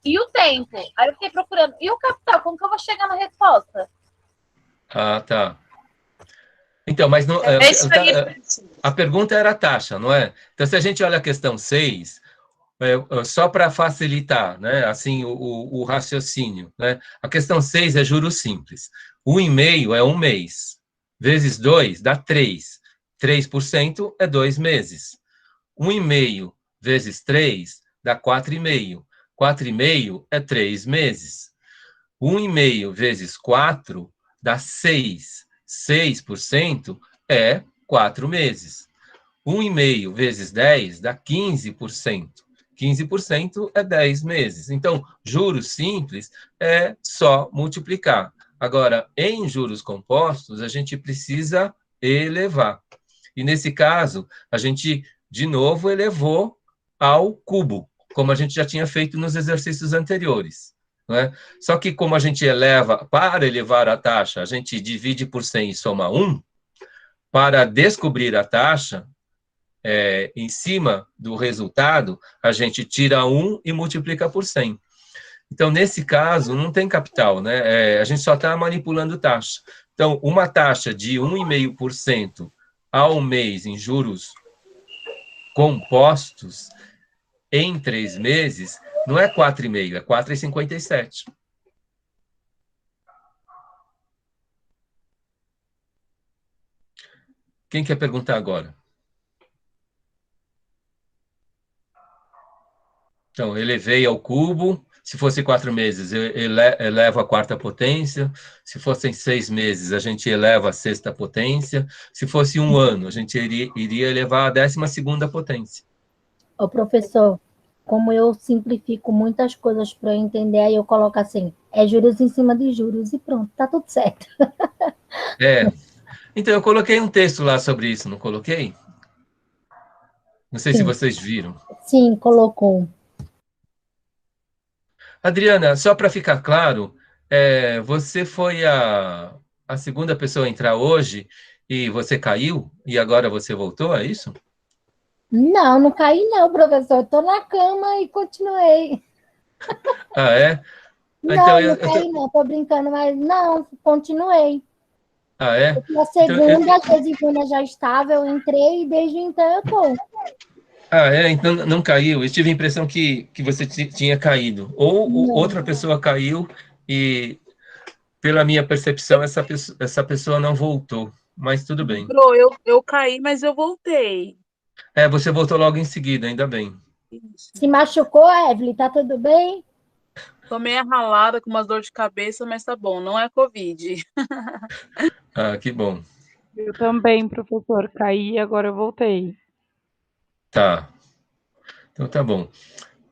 e o tempo. Aí eu fiquei procurando. E o capital? Como que eu vou chegar na resposta? Ah, tá. Então, mas não, a pergunta era a taxa, não é? Então, se a gente olha a questão 6, só para facilitar, né, assim, o raciocínio, né? A questão 6 é juros simples. 1,5 é 1 mês, vezes 2 dá 3. 3% é 2 meses. 1,5 vezes 3 dá 4,5. 4,5 é 3 meses. 1,5 vezes 4 dá 6. 6% é 4 meses. 1,5 vezes 10 dá 15%. 15% é 10 meses. Então, juros simples é só multiplicar. Agora, em juros compostos, a gente precisa elevar. E nesse caso, a gente, de novo, elevou ao cubo, como a gente já tinha feito nos exercícios anteriores. Não é? Só que como a gente eleva, para elevar a taxa, a gente divide por 100 e soma 1, para descobrir a taxa, em cima do resultado, a gente tira 1 e multiplica por 100. Então, nesse caso, não tem capital, né? A gente só está manipulando taxa. Então, uma taxa de 1,5% ao mês em juros compostos em 3 meses, não é 4,5, é 4,57. Quem quer perguntar agora? Então, eu elevei ao cubo. Se fosse 4 meses, eu elevo a quarta potência. Se fossem 6 meses, a gente eleva a sexta potência. Se fosse 1 ano, a gente iria elevar a 12ª potência. Ô, professor, como eu simplifico muitas coisas para eu entender, aí eu coloco assim, é juros em cima de juros e pronto, tá tudo certo. Então, eu coloquei um texto lá sobre isso, não coloquei? Não sei se vocês viram. Sim, colocou. Adriana, só para ficar claro, você foi a segunda pessoa a entrar hoje e você caiu e agora você voltou, é isso? Não, não caí não, professor. Estou na cama e continuei. Ah, é? Não, então, não caí não, estou brincando, mas não, continuei. Ah, é? Na segunda, a Gesivânia já estava, eu entrei e desde então eu estou. Ah, então não caiu. Eu tive a impressão que você tinha caído. Ou outra pessoa caiu e, pela minha percepção, essa pessoa não voltou. Mas tudo bem. Bro, eu caí, mas eu voltei. Você voltou logo em seguida, ainda bem. Se machucou, Evelyn? Tá tudo bem? Tô meio ralada, com umas dor de cabeça, mas tá bom, não é Covid. Ah, que bom. Eu também, professor, caí e agora eu voltei. Tá. Então tá bom.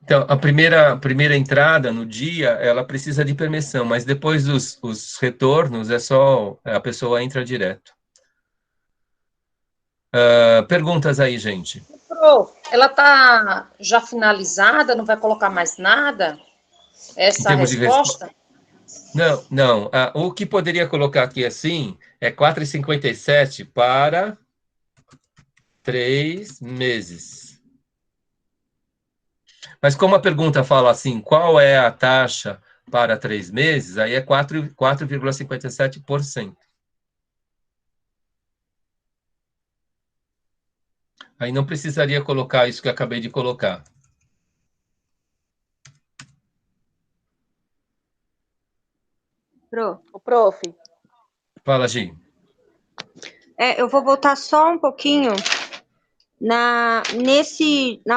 Então, a primeira entrada no dia, ela precisa de permissão, mas depois os retornos, é só a pessoa entra direto. Perguntas aí, gente. Ela tá já finalizada, não vai colocar mais nada? Essa resposta? Não. O que poderia colocar aqui assim é 4,57 para 3 meses. Mas como a pergunta fala assim, qual é a taxa para 3 meses, aí é 4,57%. Aí não precisaria colocar isso que eu acabei de colocar. Prof. Fala, Gi. Eu vou voltar só um pouquinho na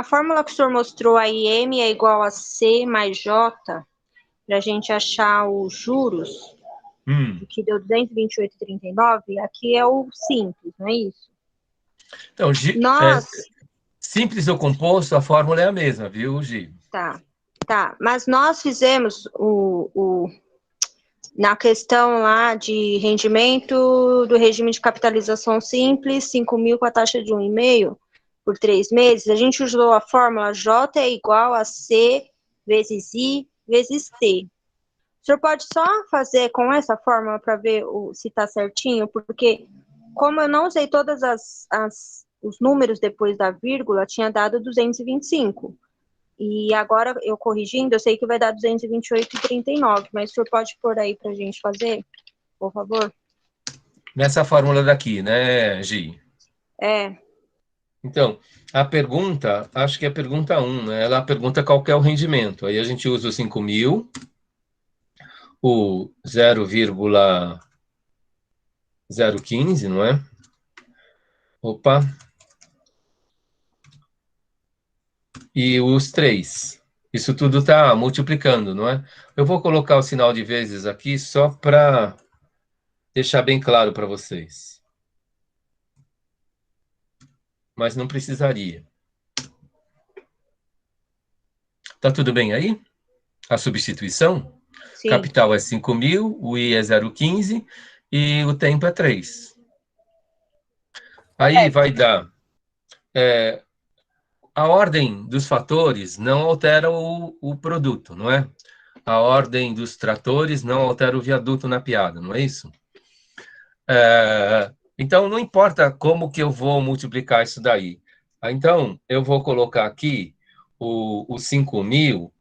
fórmula que o senhor mostrou, aí M é igual a C mais J, para a gente achar os juros, que deu 228,39, aqui é o simples, não é isso? Então, Gi, simples ou composto, a fórmula é a mesma, viu, Gi? Tá. Mas nós fizemos na questão lá de rendimento do regime de capitalização simples, 5.000 com a taxa de 1,5 por 3 meses, a gente usou a fórmula J é igual a C vezes I vezes T. O senhor pode só fazer com essa fórmula para ver se está certinho? Porque como eu não usei todas os números depois da vírgula, tinha dado 225. E agora, eu corrigindo, eu sei que vai dar 228,39, mas o senhor pode pôr aí para a gente fazer, por favor? Nessa fórmula daqui, né, Gi? Então, a pergunta, acho que é a pergunta 1, né? Ela pergunta qual que é o rendimento. Aí a gente usa o 5.000, o 0,015, não é? Opa. E os 3. Isso tudo está multiplicando, não é? Eu vou colocar o sinal de vezes aqui só para deixar bem claro para vocês. Mas não precisaria. Tá tudo bem aí? A substituição? Sim. Capital é 5.000, o I é 0,15 e o tempo é 3. Aí vai dar... a ordem dos fatores não altera o produto, não é? A ordem dos tratores não altera o viaduto na piada, não é isso? Então, não importa como que eu vou multiplicar isso daí. Então, eu vou colocar aqui o 5.000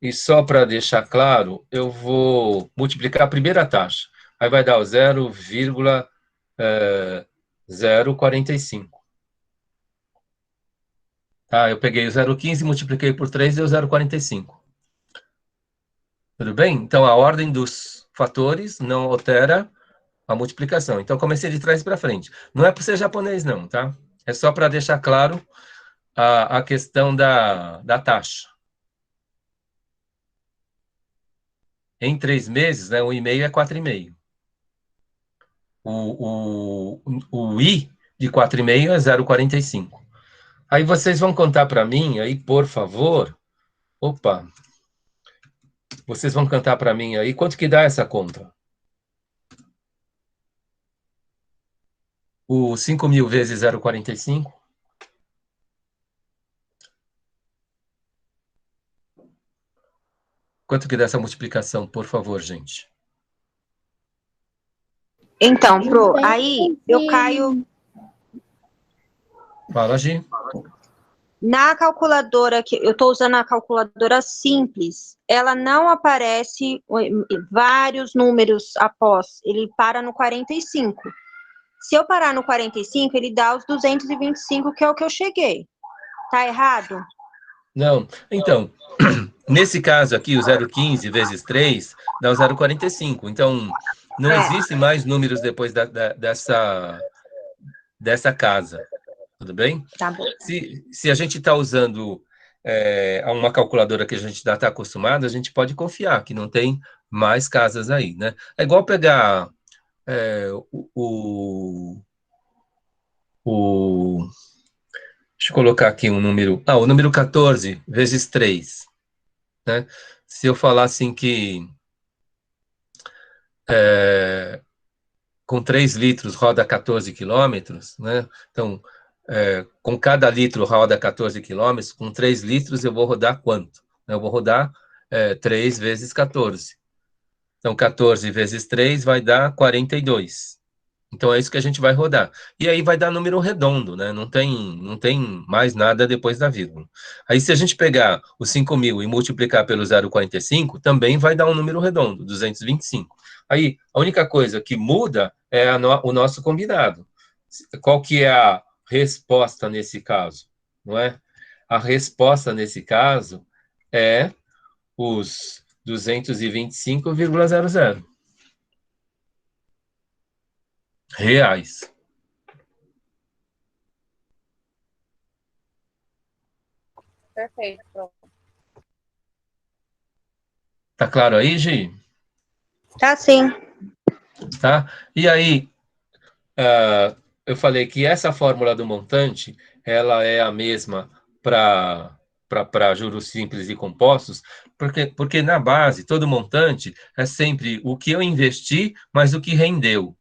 e só para deixar claro, eu vou multiplicar a primeira taxa. Aí vai dar o 0,045. Tá, eu peguei o 0,15, multipliquei por 3, deu 0,45. Tudo bem? Então, a ordem dos fatores não altera a multiplicação. Então, comecei de trás para frente. Não é por ser japonês, não, tá? É só para deixar claro a questão da taxa. Em 3 meses, né, 1,5 é 4,5. O I de 4,5 é 0,45. Aí vocês vão contar para mim, aí, por favor. Opa! Vocês vão cantar para mim aí, quanto que dá essa conta? O 5.000 vezes 0,45? Quanto que dá essa multiplicação, por favor, gente? Então, Pro, aí eu caio... Fala, Gi. Na calculadora, que eu estou usando a calculadora simples, ela não aparece vários números após, ele para no 45. Se eu parar no 45, ele dá os 225, que é o que eu cheguei. Tá errado? Não. Então, nesse caso aqui, o 0,15 vezes 3 dá o 0,45. Então, não existem mais números depois dessa casa. Tudo bem? Tá bom. Se a gente está usando uma calculadora que a gente já está acostumado, a gente pode confiar que não tem mais casas aí, né? É igual pegar deixa eu colocar aqui um número... o número 14 vezes 3. Né? Se eu falar assim que com 3 litros roda 14 quilômetros, né? Então, com cada litro roda 14 quilômetros, com 3 litros eu vou rodar quanto? Eu vou rodar 3 vezes 14. Então, 14 vezes 3 vai dar 42. Então, é isso que a gente vai rodar. E aí vai dar número redondo, né? Não tem mais nada depois da vírgula. Aí, se a gente pegar os 5.000 e multiplicar pelo 0,45, também vai dar um número redondo, 225. Aí, a única coisa que muda é o nosso combinado. Qual que é a resposta nesse caso? Não é? A resposta nesse caso é os 225,00 reais. Perfeito. Tá claro aí, Gi? Tá sim. Tá? E aí, eu falei que essa fórmula do montante, ela é a mesma para juros simples e compostos, porque na base, todo montante é sempre o que eu investi, mais o que rendeu.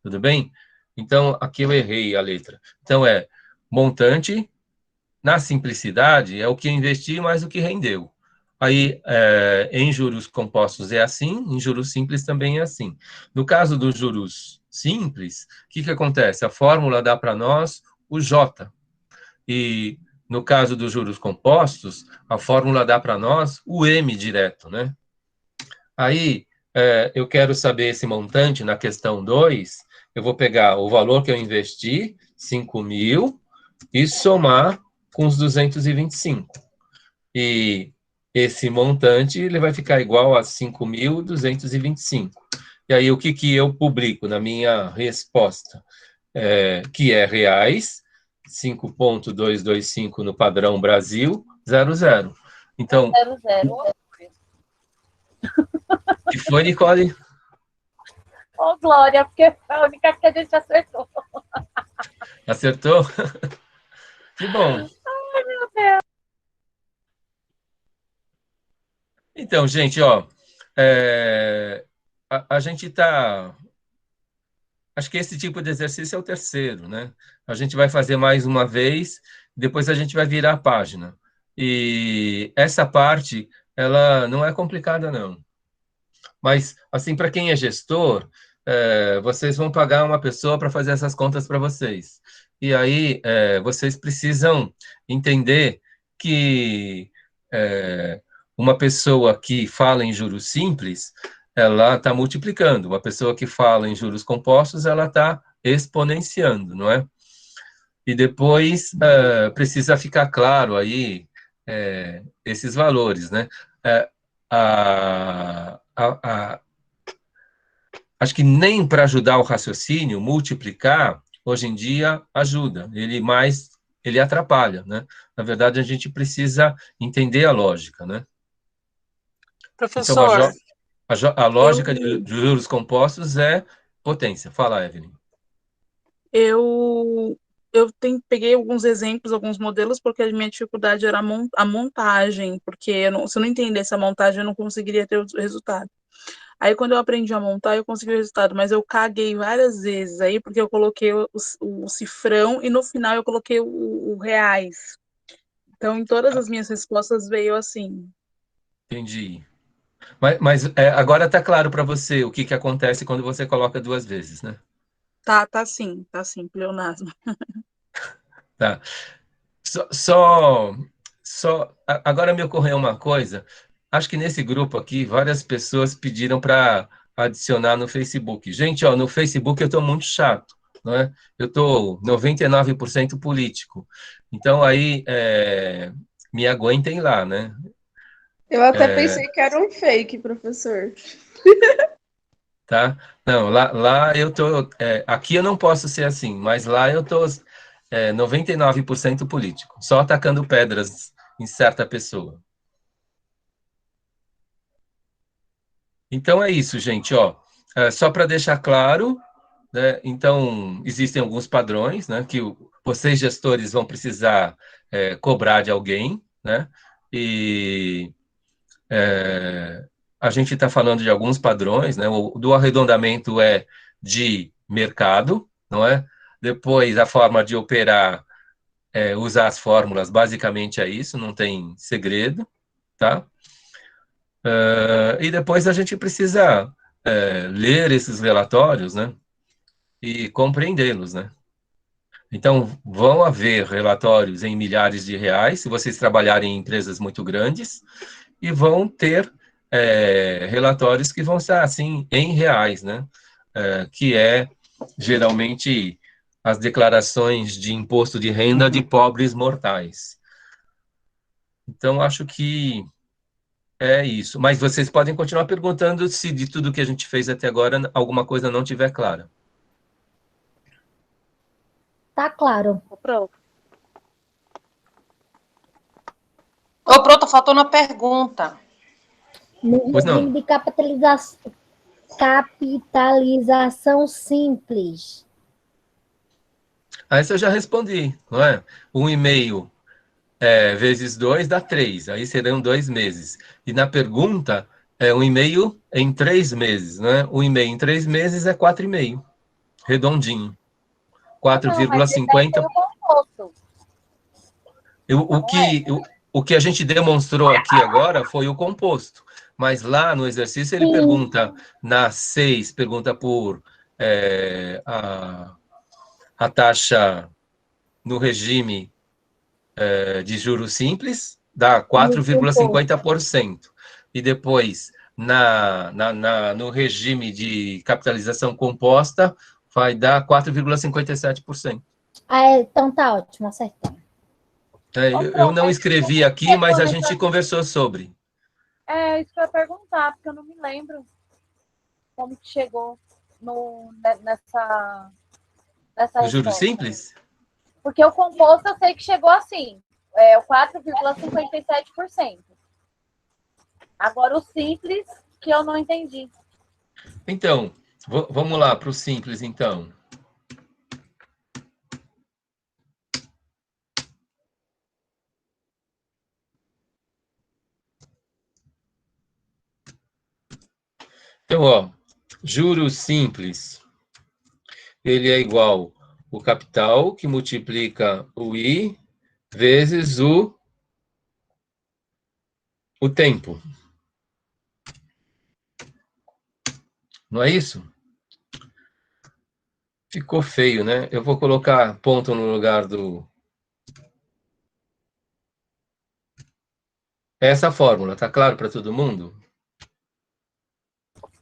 Tudo bem? Então, aqui eu errei a letra. Então, é montante, na simplicidade, é o que eu investi, mais o que rendeu. Aí, em juros compostos é assim, em juros simples também é assim. No caso dos juros simples, o que acontece? A fórmula dá para nós o J. E no caso dos juros compostos, a fórmula dá para nós o M direto, né? Aí, eu quero saber esse montante na questão 2, eu vou pegar o valor que eu investi, 5.000, e somar com os 225. E esse montante ele vai ficar igual a 5.225. E aí, o que eu publico na minha resposta? Que é reais, 5,225 no padrão Brasil, 00. Então, 00. que foi, Nicole? Ô, Glória, porque foi a única que a gente acertou. Acertou? Que bom. Ai, meu Deus. Então, gente, ó, a gente está... Acho que esse tipo de exercício é o terceiro, né? A gente vai fazer mais uma vez, depois a gente vai virar a página. E essa parte, ela não é complicada, não. Mas, assim, para quem é gestor, vocês vão pagar uma pessoa para fazer essas contas para vocês. E aí, vocês precisam entender que uma pessoa que fala em juros simples, ela está multiplicando. Uma pessoa que fala em juros compostos, ela está exponenciando, não é? E depois precisa ficar claro aí esses valores, né? Acho que nem para ajudar o raciocínio, multiplicar, hoje em dia, ajuda. Ele atrapalha, né? Na verdade, a gente precisa entender a lógica, né? Então, Professor, a lógica de juros compostos é potência. Fala, Evelyn. eu peguei alguns exemplos, alguns modelos, porque a minha dificuldade era a montagem, porque se eu não entendesse a montagem, eu não conseguiria ter o resultado. Aí, quando eu aprendi a montar, eu consegui o resultado, mas eu caguei várias vezes aí, porque eu coloquei o cifrão e no final eu coloquei o reais. Então, em todas as minhas respostas veio assim. Entendi. Mas agora está claro para você o que acontece quando você coloca duas vezes, né? Tá sim, pleonasmo. Tá. Agora me ocorreu uma coisa. Acho que nesse grupo aqui, várias pessoas pediram para adicionar no Facebook. Gente, ó, no Facebook eu estou muito chato, não é? Eu estou 99% político. Então, aí, me aguentem lá, né? Eu até pensei que era um fake, professor. Tá? Não, lá eu tô... aqui eu não posso ser assim, mas lá eu tô 99% político, só atacando pedras em certa pessoa. Então é isso, gente, ó. Só para deixar claro, né, então existem alguns padrões, né, que vocês gestores vão precisar cobrar de alguém, né, e a gente está falando de alguns padrões, né, o do arredondamento é de mercado, não é? Depois a forma de operar, usar as fórmulas, basicamente é isso, não tem segredo, tá? E depois a gente precisa ler esses relatórios, né? e compreendê-los, né? Então, vão haver relatórios em milhares de reais, se vocês trabalharem em empresas muito grandes, e vão ter relatórios que vão ser, assim, em reais, né? Que é, geralmente, as declarações de imposto de renda de pobres mortais. Então, acho que é isso. Mas vocês podem continuar perguntando se de tudo que a gente fez até agora, alguma coisa não estiver clara. Tá claro. Pronto. Ô, pronto, faltou uma pergunta. No Pois não. regime de capitalização simples. Essa eu já respondi, não é? 1,5 vezes 2 dá 3, aí serão 2 meses. E na pergunta, 1,5 em 3 meses, né? 1,5 em 3 meses é 4,5, redondinho. Não, mas esse aí 4,50. foi o composto. O que a gente demonstrou aqui agora foi o composto. Mas lá no exercício ele pergunta, na 6, pergunta por a taxa no regime de juros simples, dá 4,50%. E depois, no regime de capitalização composta, vai dar 4,57%. Então tá ótimo, acertamos. Eu não escrevi aqui, mas a gente conversou sobre. Isso que eu ia perguntar, porque eu não me lembro como que chegou nessa O juro simples? Porque o composto eu sei que chegou assim, o 4,57%. Agora o simples, que eu não entendi. Então, vamos lá para o simples, então. Então, ó, juros simples, ele é igual o capital que multiplica o I vezes o tempo. Não é isso? Ficou feio, né? Eu vou colocar ponto no lugar do... Essa fórmula, tá claro para todo mundo?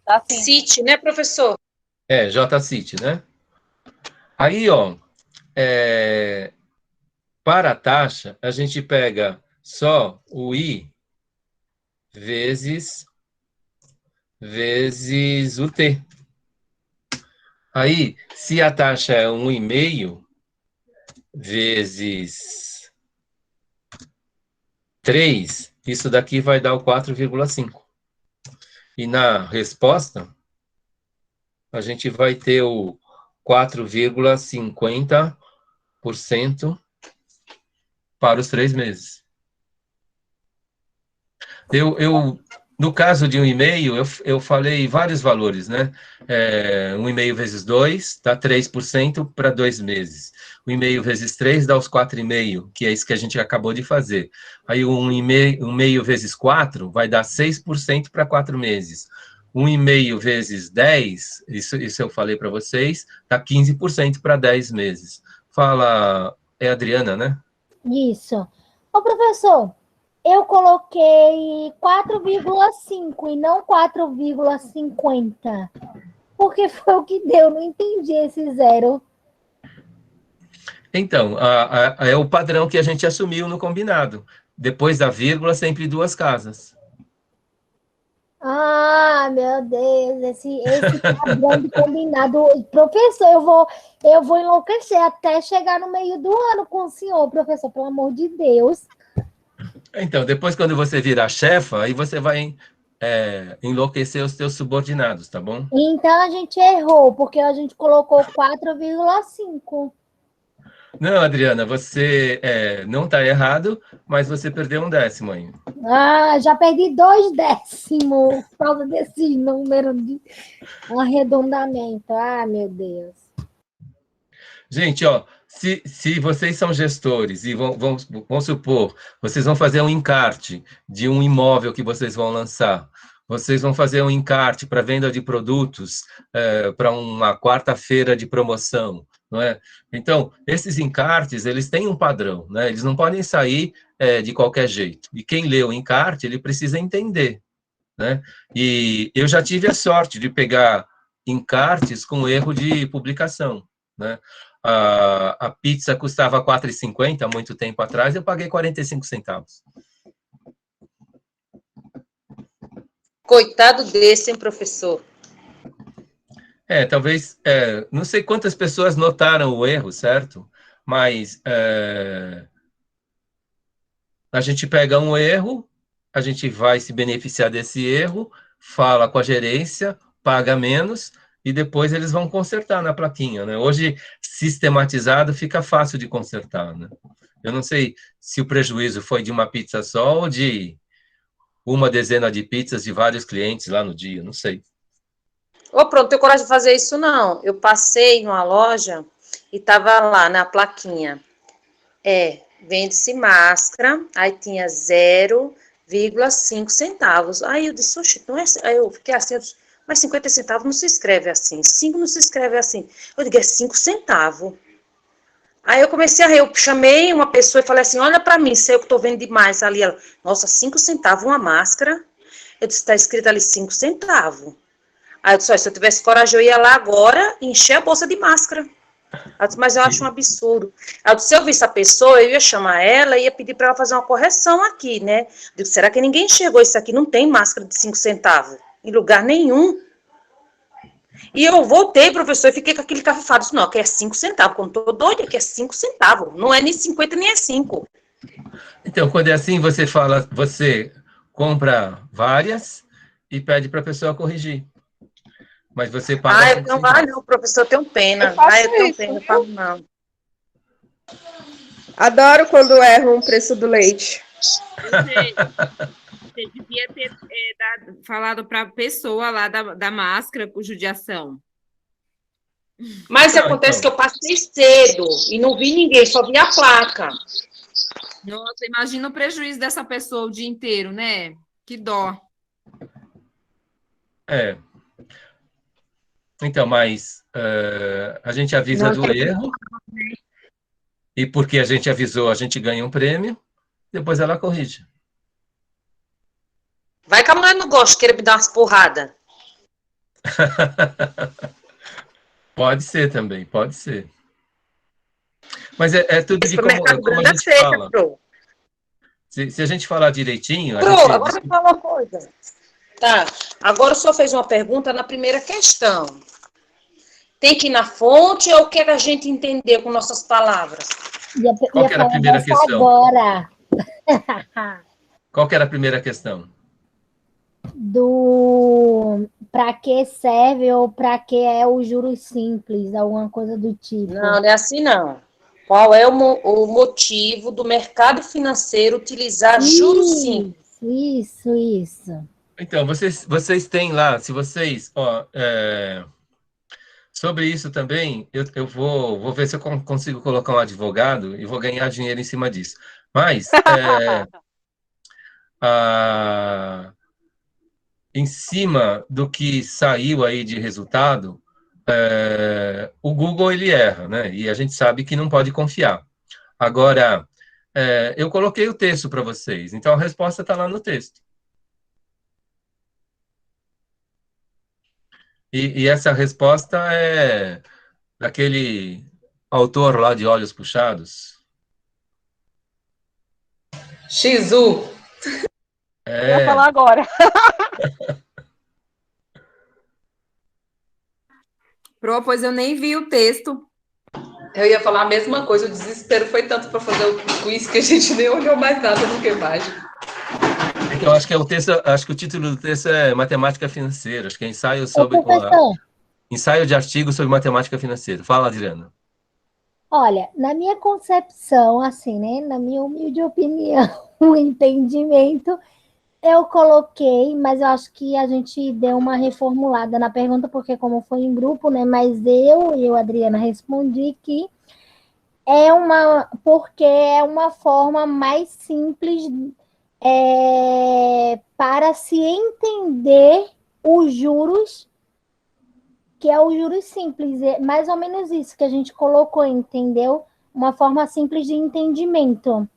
Tá sim. CIT, né, professor? JCIT, né? Aí, ó, para a taxa, a gente pega só o I vezes o T. Aí, se a taxa é 1,5 vezes 3, isso daqui vai dar o 4,5. E na resposta, a gente vai ter o 4,50% para os 3 meses. No caso de 1,5, eu falei vários valores, né? 1,5 vezes 2 dá 3% para 2 meses. 1,5 vezes 3 dá os 4,5, que é isso que a gente acabou de fazer. Aí 1,5 vezes 4 vai dar 6% para 4 meses. 1,5 vezes 10, isso eu falei para vocês, dá 15% para 10 meses. Fala, é a Adriana, né? Isso. Ô, professor, eu coloquei 4,5 e não 4,50. Porque foi o que deu, não entendi esse zero. Então, é o padrão que a gente assumiu no combinado. Depois da vírgula, sempre 2 casas. Ah, meu Deus, esse padrão de combinado. Professor, eu vou enlouquecer até chegar no meio do ano com o senhor, professor, pelo amor de Deus. Então, depois, quando você virar chefa, aí você vai enlouquecer os seus subordinados, tá bom? Então, a gente errou, porque a gente colocou 4,5. Não, Adriana, você não está errado, mas você perdeu 1 décimo aí. Ah, já perdi 2 décimos por causa desse número de arredondamento. Ah, meu Deus. Gente, ó, se vocês são gestores e vamos supor, vocês vão fazer um encarte de um imóvel que vocês vão lançar, vocês vão fazer um encarte para venda de produtos para uma quarta-feira de promoção, não é? Então, esses encartes, eles têm um padrão, né? Eles não podem sair de qualquer jeito. E quem lê o encarte, ele precisa entender, né? E eu já tive a sorte de pegar encartes com erro de publicação, né? A pizza custava R$ 4,50 há muito tempo atrás, eu paguei 45 centavos. Coitado desse, hein, professor? Talvez, não sei quantas pessoas notaram o erro, certo? Mas a gente pega um erro, a gente vai se beneficiar desse erro, fala com a gerência, paga menos, e depois eles vão consertar na plaquinha, né? Hoje, sistematizado, fica fácil de consertar, né? Eu não sei se o prejuízo foi de uma pizza só ou de uma dezena de pizzas de vários clientes lá no dia, não sei. Pronto, não tenho coragem de fazer isso, não. Eu passei numa loja e tava lá na plaquinha. Vende-se máscara, aí tinha 0,5 centavos. Aí eu disse, oxe, não é... Aí eu fiquei assim, eu disse, mas 50 centavos não se escreve assim, 5 não se escreve assim. Eu digo, é 5 centavos. Aí eu comecei a rir, eu chamei uma pessoa e falei assim, olha para mim, sei o que estou vendo demais ali. Ela, nossa, 5 centavos uma máscara? Eu disse, está escrito ali 5 centavos. Aí eu disse, se eu tivesse coragem, eu ia lá agora e encher a bolsa de máscara. Ela disse, mas eu acho um absurdo. Aí eu disse, se eu visse a pessoa, eu ia chamar ela e ia pedir para ela fazer uma correção aqui, né? Eu disse, será que ninguém enxergou isso aqui? Não tem máscara de 5 centavos em lugar nenhum. E eu voltei, professor, e fiquei com aquele cafifado. Disse, não, aqui é 5 centavos. Quando estou doida, aqui é 5 centavos. Não é nem 50, nem é 5. Então, quando é assim, você fala, você compra várias e pede para a pessoa corrigir. Mas você paga... eu não vai não, professor, eu tenho pena. Eu tenho pena, eu falo não. Adoro quando erram o preço do leite. Você devia ter falado para a pessoa lá da máscara com judiação. Mas acontece que eu passei cedo e não vi ninguém, só vi a placa. Nossa, imagina o prejuízo dessa pessoa o dia inteiro, né? Que dó. Então, mas a gente avisa do erro, e porque a gente avisou, a gente ganha um prêmio, depois ela corrige. Vai que a mulher não gosta, queira me dar umas porradas. Pode ser também, pode ser. Mas é tudo de como a gente fala. Se a gente falar direitinho... Agora eu vou falar uma coisa. Tá, agora o senhor fez uma pergunta na primeira questão. Tem que ir na fonte ou quer a gente entender com nossas palavras? Qual que era a primeira questão? Agora. Qual que era a primeira questão? Para que serve ou para que é o juros simples, alguma coisa do tipo. Não, não é assim não. Qual é o motivo do mercado financeiro utilizar juros simples? Isso. Então, vocês têm lá, se vocês... sobre isso também, eu vou ver se eu consigo colocar um advogado e vou ganhar dinheiro em cima disso. Mas, em cima do que saiu aí de resultado, o Google ele erra, né? E a gente sabe que não pode confiar. Agora, eu coloquei o texto para vocês, então a resposta está lá no texto. E essa resposta é daquele autor lá de Olhos Puxados. Xizu. Eu ia falar agora. Pois eu nem vi o texto. Eu ia falar a mesma coisa, o desespero foi tanto para fazer o quiz que a gente nem olhou mais nada do que imagem. Então, acho que o título do texto é Matemática Financeira, acho que é ensaio ensaio de artigo sobre matemática financeira. Fala, Adriana. Olha, na minha concepção, assim, né, na minha humilde opinião, o entendimento, eu coloquei, mas eu acho que a gente deu uma reformulada na pergunta, porque como foi em grupo, né, mas eu, Adriana, respondi que porque é uma forma mais simples para se entender os juros, que é os juros simples. É mais ou menos isso que a gente colocou, entendeu? Uma forma simples de entendimento.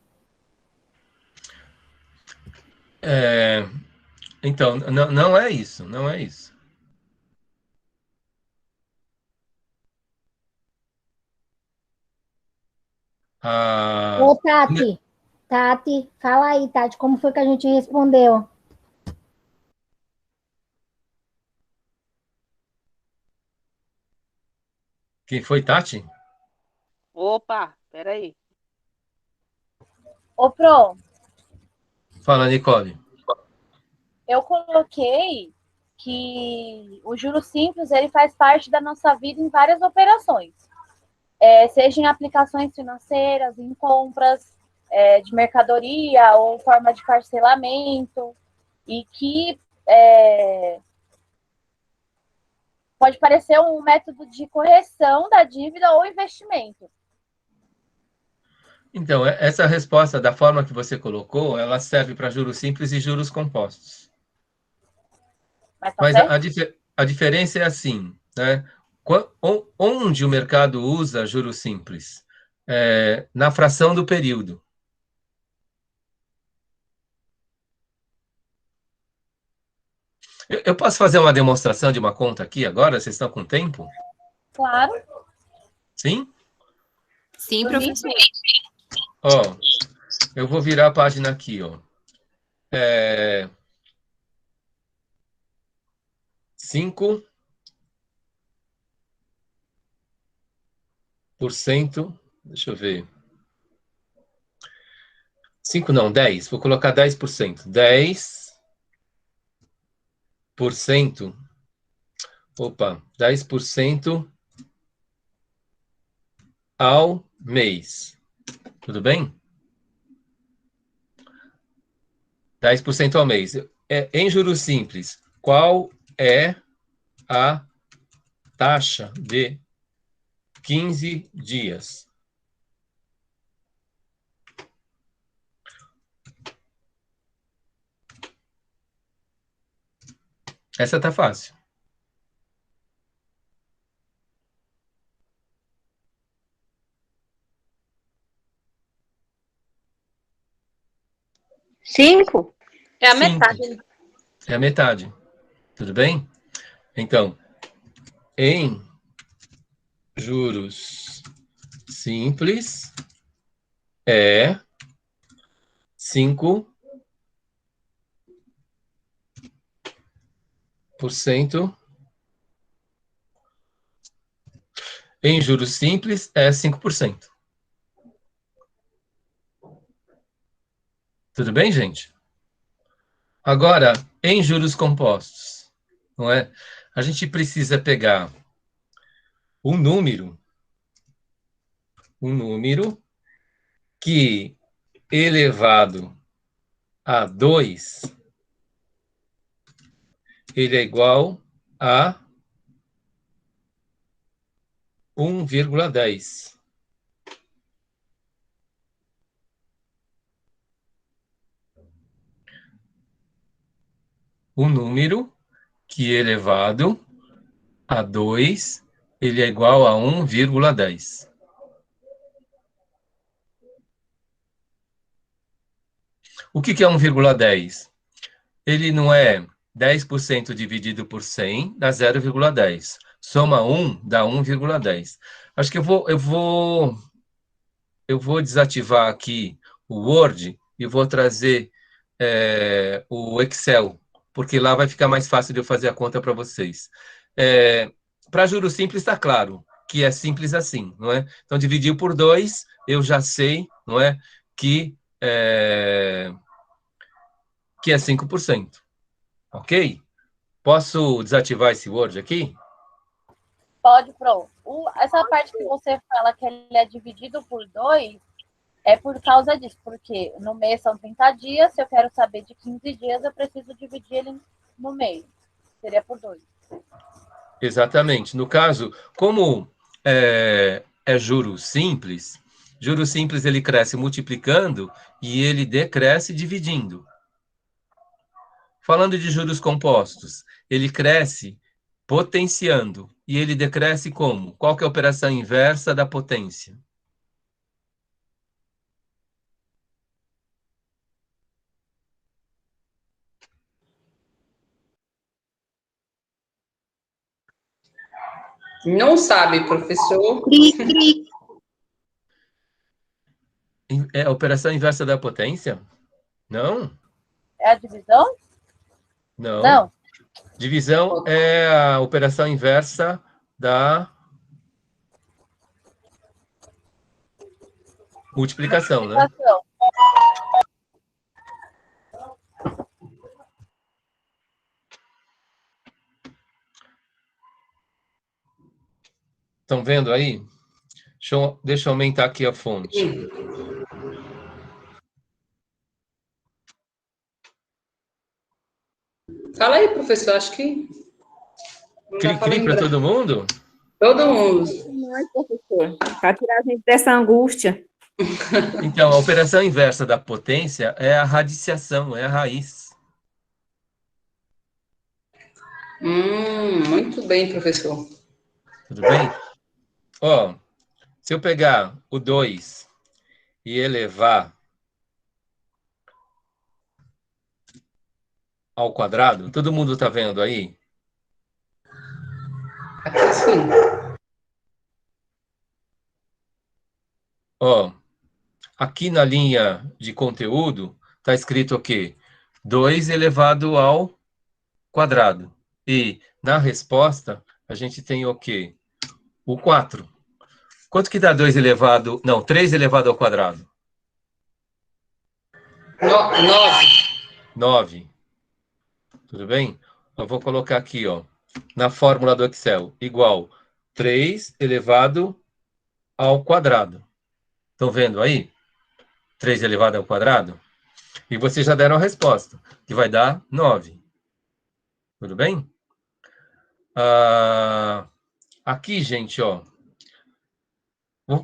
Então, não é isso, não é isso. Ô, Tati, fala aí, Tati, como foi que a gente respondeu? Quem foi, Tati? Opa, peraí. Ô, Pro, Fala, Nicole. eu coloquei que o juro simples ele faz parte da nossa vida em várias operações, seja em aplicações financeiras, em compras de mercadoria ou forma de parcelamento, e que pode parecer um método de correção da dívida ou investimento. Então, essa resposta, da forma que você colocou, ela serve para juros simples e juros compostos. Mas a diferença é assim, né? Onde o mercado usa juros simples? Na fração do período. Eu posso fazer uma demonstração de uma conta aqui agora? Vocês estão com tempo? Claro. Sim? Sim, professor. Ó, eu vou virar a página aqui, ó. 5%, deixa eu ver. 5 não, 10. Vou colocar 10%. 10%. Opa, 10% ao mês. Tudo bem? 10% ao mês. Em juros simples, qual é a taxa de 15 dias? Essa tá fácil. — 5? É a 5. metade. É a metade. Tudo bem? Então, em juros simples, é 5% em juros simples é 5%. Tudo bem, gente? Agora, em juros compostos, não é? A gente precisa pegar um número que elevado a 2, ele é igual a 1,10. Um número que elevado a 2, ele é igual a 1,10. O que é 1,10? Ele não é 10% dividido por 100, dá 0,10. Soma 1, dá 1,10. Acho que eu vou desativar aqui o Word e vou trazer o Excel, porque lá vai ficar mais fácil de eu fazer a conta para vocês. Para juros simples está claro que é simples assim, não é? Então, dividir por 2, eu já sei, não é? Que é 5%. Ok? Posso desativar esse Word aqui? Pode, Pro. Essa parte que você fala que ele é dividido por 2 é por causa disso, porque no mês são 30 dias, se eu quero saber de 15 dias, eu preciso dividir ele no meio. Seria por 2. Exatamente. No caso, como é juros simples ele cresce multiplicando e ele decresce dividindo. Falando de juros compostos, ele cresce potenciando e ele decresce como? Qual que é a operação inversa da potência? Não sabe, professor. É a operação inversa da potência? Não? É a divisão? Não. Não. Divisão é a operação inversa da multiplicação, né? Multiplicação. Estão vendo aí? Deixa eu aumentar aqui a fonte. Fala aí, professor, acho que não dá para Cri-cri para lembrar. todo mundo? Todo mundo. Nós, professor, para tirar a gente dessa angústia. Então, a operação inversa da potência é a radiciação, é a raiz. Muito bem, professor. Tudo bem? Ó, se eu pegar o 2 e elevar ao quadrado, todo mundo está vendo aí? Aqui sim. Ó, aqui na linha de conteúdo está escrito o quê? 2 elevado ao quadrado. E na resposta, a gente tem o quê? O 4. Quanto que dá 2 elevado... Não, 3 elevado ao quadrado? 9. 9. Tudo bem? Eu vou colocar aqui, ó, na fórmula do Excel, igual 3 elevado ao quadrado. Estão vendo aí? 3 elevado ao quadrado? E vocês já deram a resposta, que vai dar 9. Tudo bem? Aqui, gente, ó.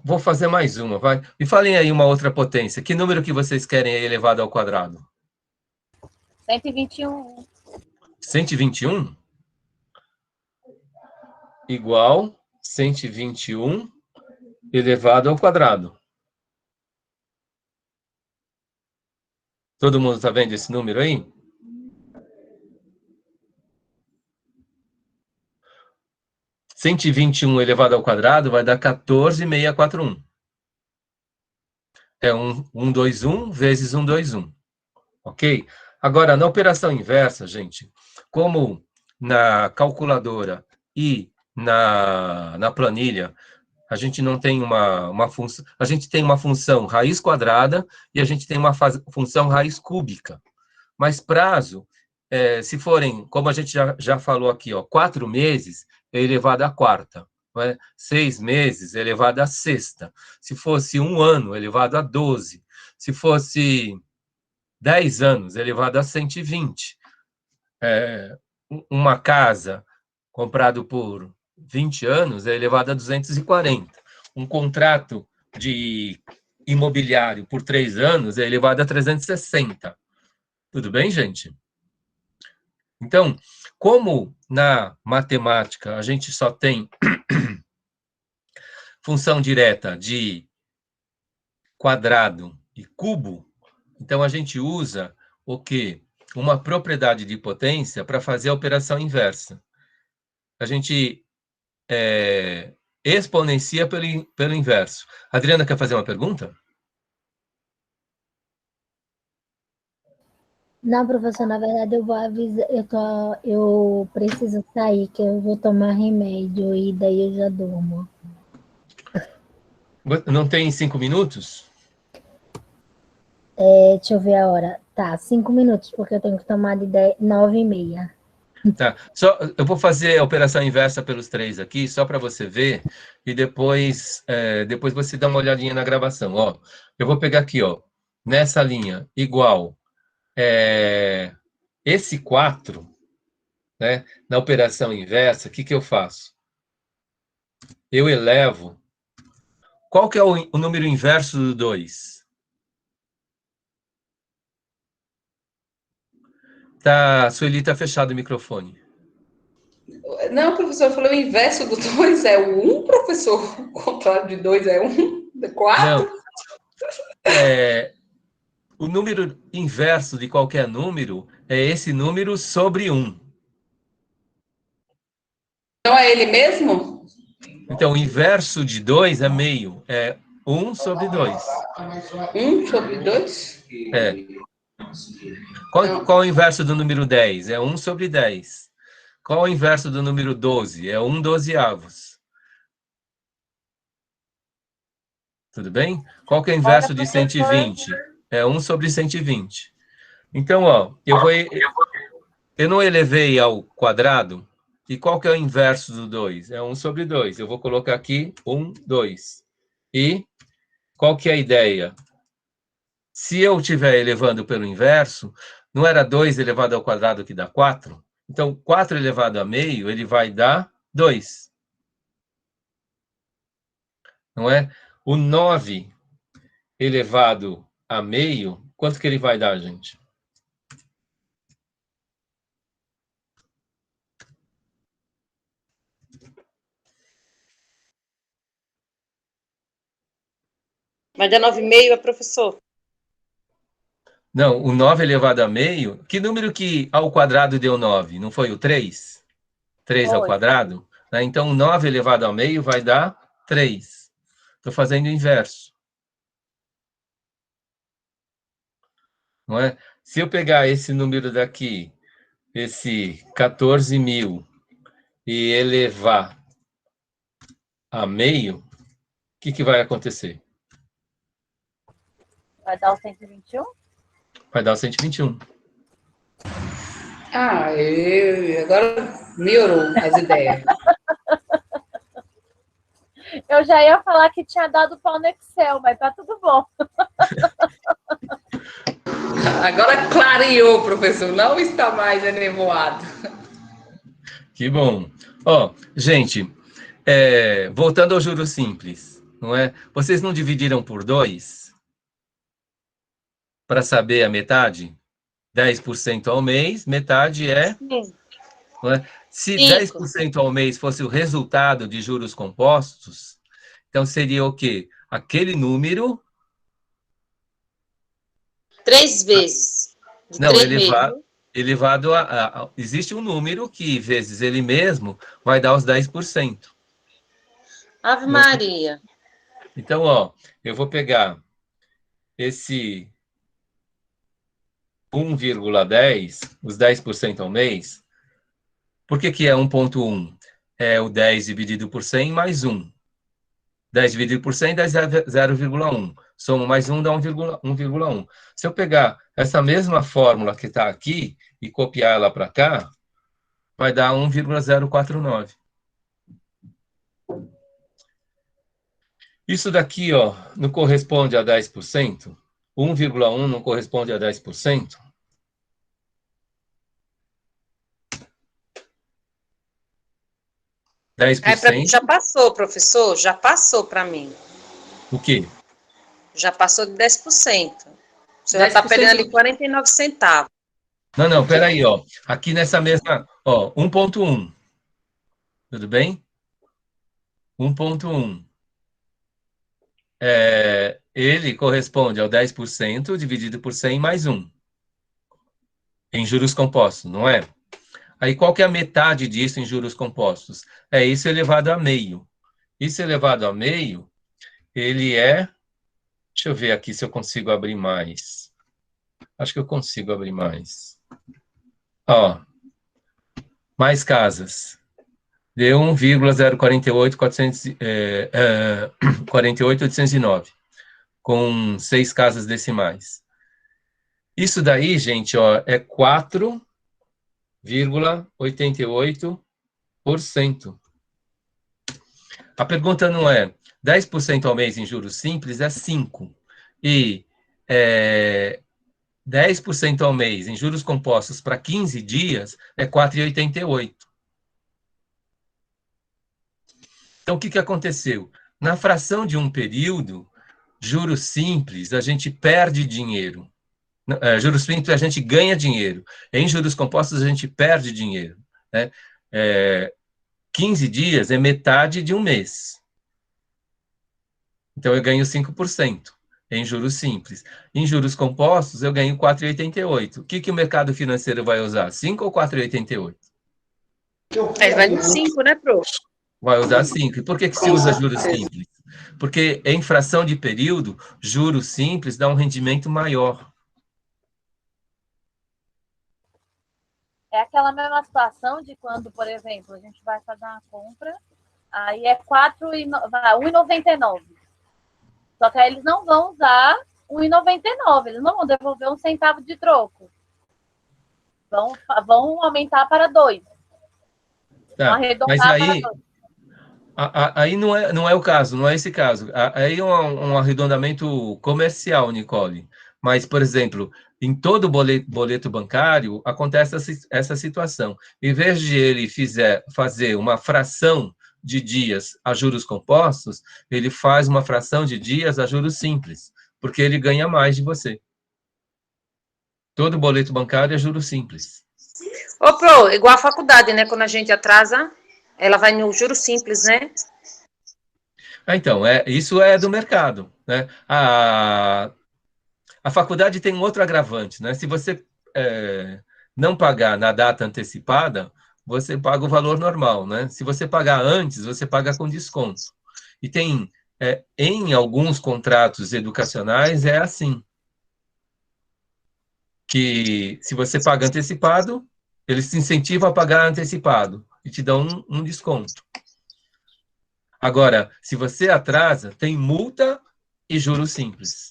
Vou fazer mais uma, vai. Me falem aí uma outra potência. Que número que vocês querem aí elevado ao quadrado? 121. 121? Igual 121 elevado ao quadrado. Todo mundo está vendo esse número aí? – 121 elevado ao quadrado vai dar 14,641. É 121 vezes 121. Ok? Agora, na operação inversa, gente, como na calculadora e na planilha, a gente não tem uma função, a gente tem uma função raiz quadrada e a gente tem uma função raiz cúbica. Mas prazo, se forem, como a gente já falou aqui, ó, 4 meses é elevado à quarta, não é? 6 meses é elevado à sexta. Se fosse 1 ano, elevado a 12. Se fosse 10 anos, elevado a 120. Uma casa comprado por 20 anos é elevado a 240. Um contrato de imobiliário por 3 anos é elevado a 360. Tudo bem, gente? Então, como na matemática a gente só tem função direta de quadrado e cubo, então a gente usa o quê? Uma propriedade de potência para fazer a operação inversa. A gente exponencia pelo inverso. Adriana, quer fazer uma pergunta? Não, professor, na verdade eu vou avisar, eu preciso sair, que eu vou tomar remédio e daí eu já durmo. Não tem 5 minutos? Deixa eu ver a hora. Tá, 5 minutos, porque eu tenho que tomar de 9h30. Tá. Eu vou fazer a operação inversa pelos 3 aqui, só para você ver, e depois você dá uma olhadinha na gravação. Ó, eu vou pegar aqui, ó, nessa linha, igual esse 4, né, na operação inversa, o que eu faço? Eu elevo. Qual que é o número inverso do 2? Tá, Sueli, tá fechado o microfone. Não, professor, eu falei o inverso do 2 é o 1, professor. O contrário de 2 é 1, de 4. Não, o número inverso de qualquer número é esse número sobre 1. Então é ele mesmo? Então, o inverso de 2 é meio, é 1 sobre 2. 1 sobre 2? É. Qual é o inverso do número 10? É 1 sobre 10. Qual é o inverso do número 12? É 1 dozeavos. Tudo bem? Qual que é o inverso de 120? É 1 sobre 120. Então, ó, eu não elevei ao quadrado. E qual que é o inverso do 2? É 1 sobre 2. Eu vou colocar aqui 1, 2. E qual que é a ideia? Se eu estiver elevando pelo inverso, não era 2 elevado ao quadrado que dá 4? Então, 4 elevado a meio, ele vai dar 2. Não é? O 9 elevado a meio, quanto que ele vai dar, gente? Mas é 9,5, professor? Não, o 9 elevado a meio, que número que ao quadrado deu 9? Não foi o 3? 3 ao quadrado? Né? Então, o 9 elevado a meio vai dar 3. Estou fazendo o inverso. Não é? Se eu pegar esse número daqui, esse 14.000, e elevar a meio, o que vai acontecer? Vai dar o 121? Vai dar o 121. Ah, agora melhorou as ideias. Eu já ia falar que tinha dado pau no Excel, mas tá tudo bom. Agora clareou, professor. Não está mais enevoado. Que bom. Ó, gente, voltando ao juro simples, não é? Vocês não dividiram por 2 para saber a metade? 10% ao mês, metade é... Não é? Se 10% ao mês fosse o resultado de juros compostos, então seria o quê? Aquele número... 3 vezes. Não, elevado a... Existe um número que, vezes ele mesmo, vai dar os 10%. Ave Maria. Então, ó, eu vou pegar esse 1,10, os 10% ao mês. Por que é 1,1? É o 10 dividido por 100 mais 1. 10 dividido por 100 dá 0,1. Somo mais 1 dá 1,1. Se eu pegar essa mesma fórmula que está aqui e copiar ela para cá, vai dar 1,049. Isso daqui, ó, não corresponde a 10%. 1,1 não corresponde a 10%. Para mim já passou, professor. Já passou para mim. O quê? Já passou de 10%. Você já está perdendo ali 49 centavos. Não, peraí, ó. Aqui nessa mesma, ó, 1,1. Tudo bem? 1,1. Ele corresponde ao 10% dividido por 100 mais 1. Em juros compostos, não é? Aí qual que é a metade disso em juros compostos? É isso elevado a meio. Isso elevado a meio, ele é... Deixa eu ver aqui se eu consigo abrir mais. Acho que eu consigo abrir mais. Ó, mais casas. Deu 1,048809, com 6 casas decimais. Isso daí, gente, ó, é 4,88%. A pergunta não é 10% ao mês em juros simples é 5. E 10% ao mês em juros compostos para 15 dias é 4,88. Então, o que aconteceu? Na fração de um período, juros simples, a gente perde dinheiro. Juros simples a gente ganha dinheiro. Em juros compostos a gente perde dinheiro, né? 15 dias é metade de um mês. Então eu ganho 5% em juros simples. Em juros compostos eu ganho 4,88. O que o mercado financeiro vai usar? 5 ou 4,88? Ele vai no 5, né, Pro? Vai usar 5. E por que se usa juros simples? Porque em fração de período, juros simples dá um rendimento maior. É aquela mesma situação de quando, por exemplo, a gente vai fazer uma compra, aí é 1,99. Só que aí eles não vão usar 1,99, eles não vão devolver 1 centavo de troco. Vão aumentar para 2. Tá, mas aí não é o caso, não é esse caso. Aí é um arredondamento comercial, Nicole. Mas, por exemplo, em todo boleto bancário, acontece essa situação. Em vez de ele fazer uma fração de dias a juros compostos, ele faz uma fração de dias a juros simples, porque ele ganha mais de você. Todo boleto bancário é juros simples. Ô, Pro, igual a faculdade, né? Quando a gente atrasa, ela vai no juro simples, né? Então, isso é do mercado, né? A faculdade tem um outro agravante, né? Se você não pagar na data antecipada, você paga o valor normal, né? Se você pagar antes, você paga com desconto. E tem, em alguns contratos educacionais, é assim, que se você paga antecipado, eles te incentivam a pagar antecipado e te dão um desconto. Agora, se você atrasa, tem multa e juros simples.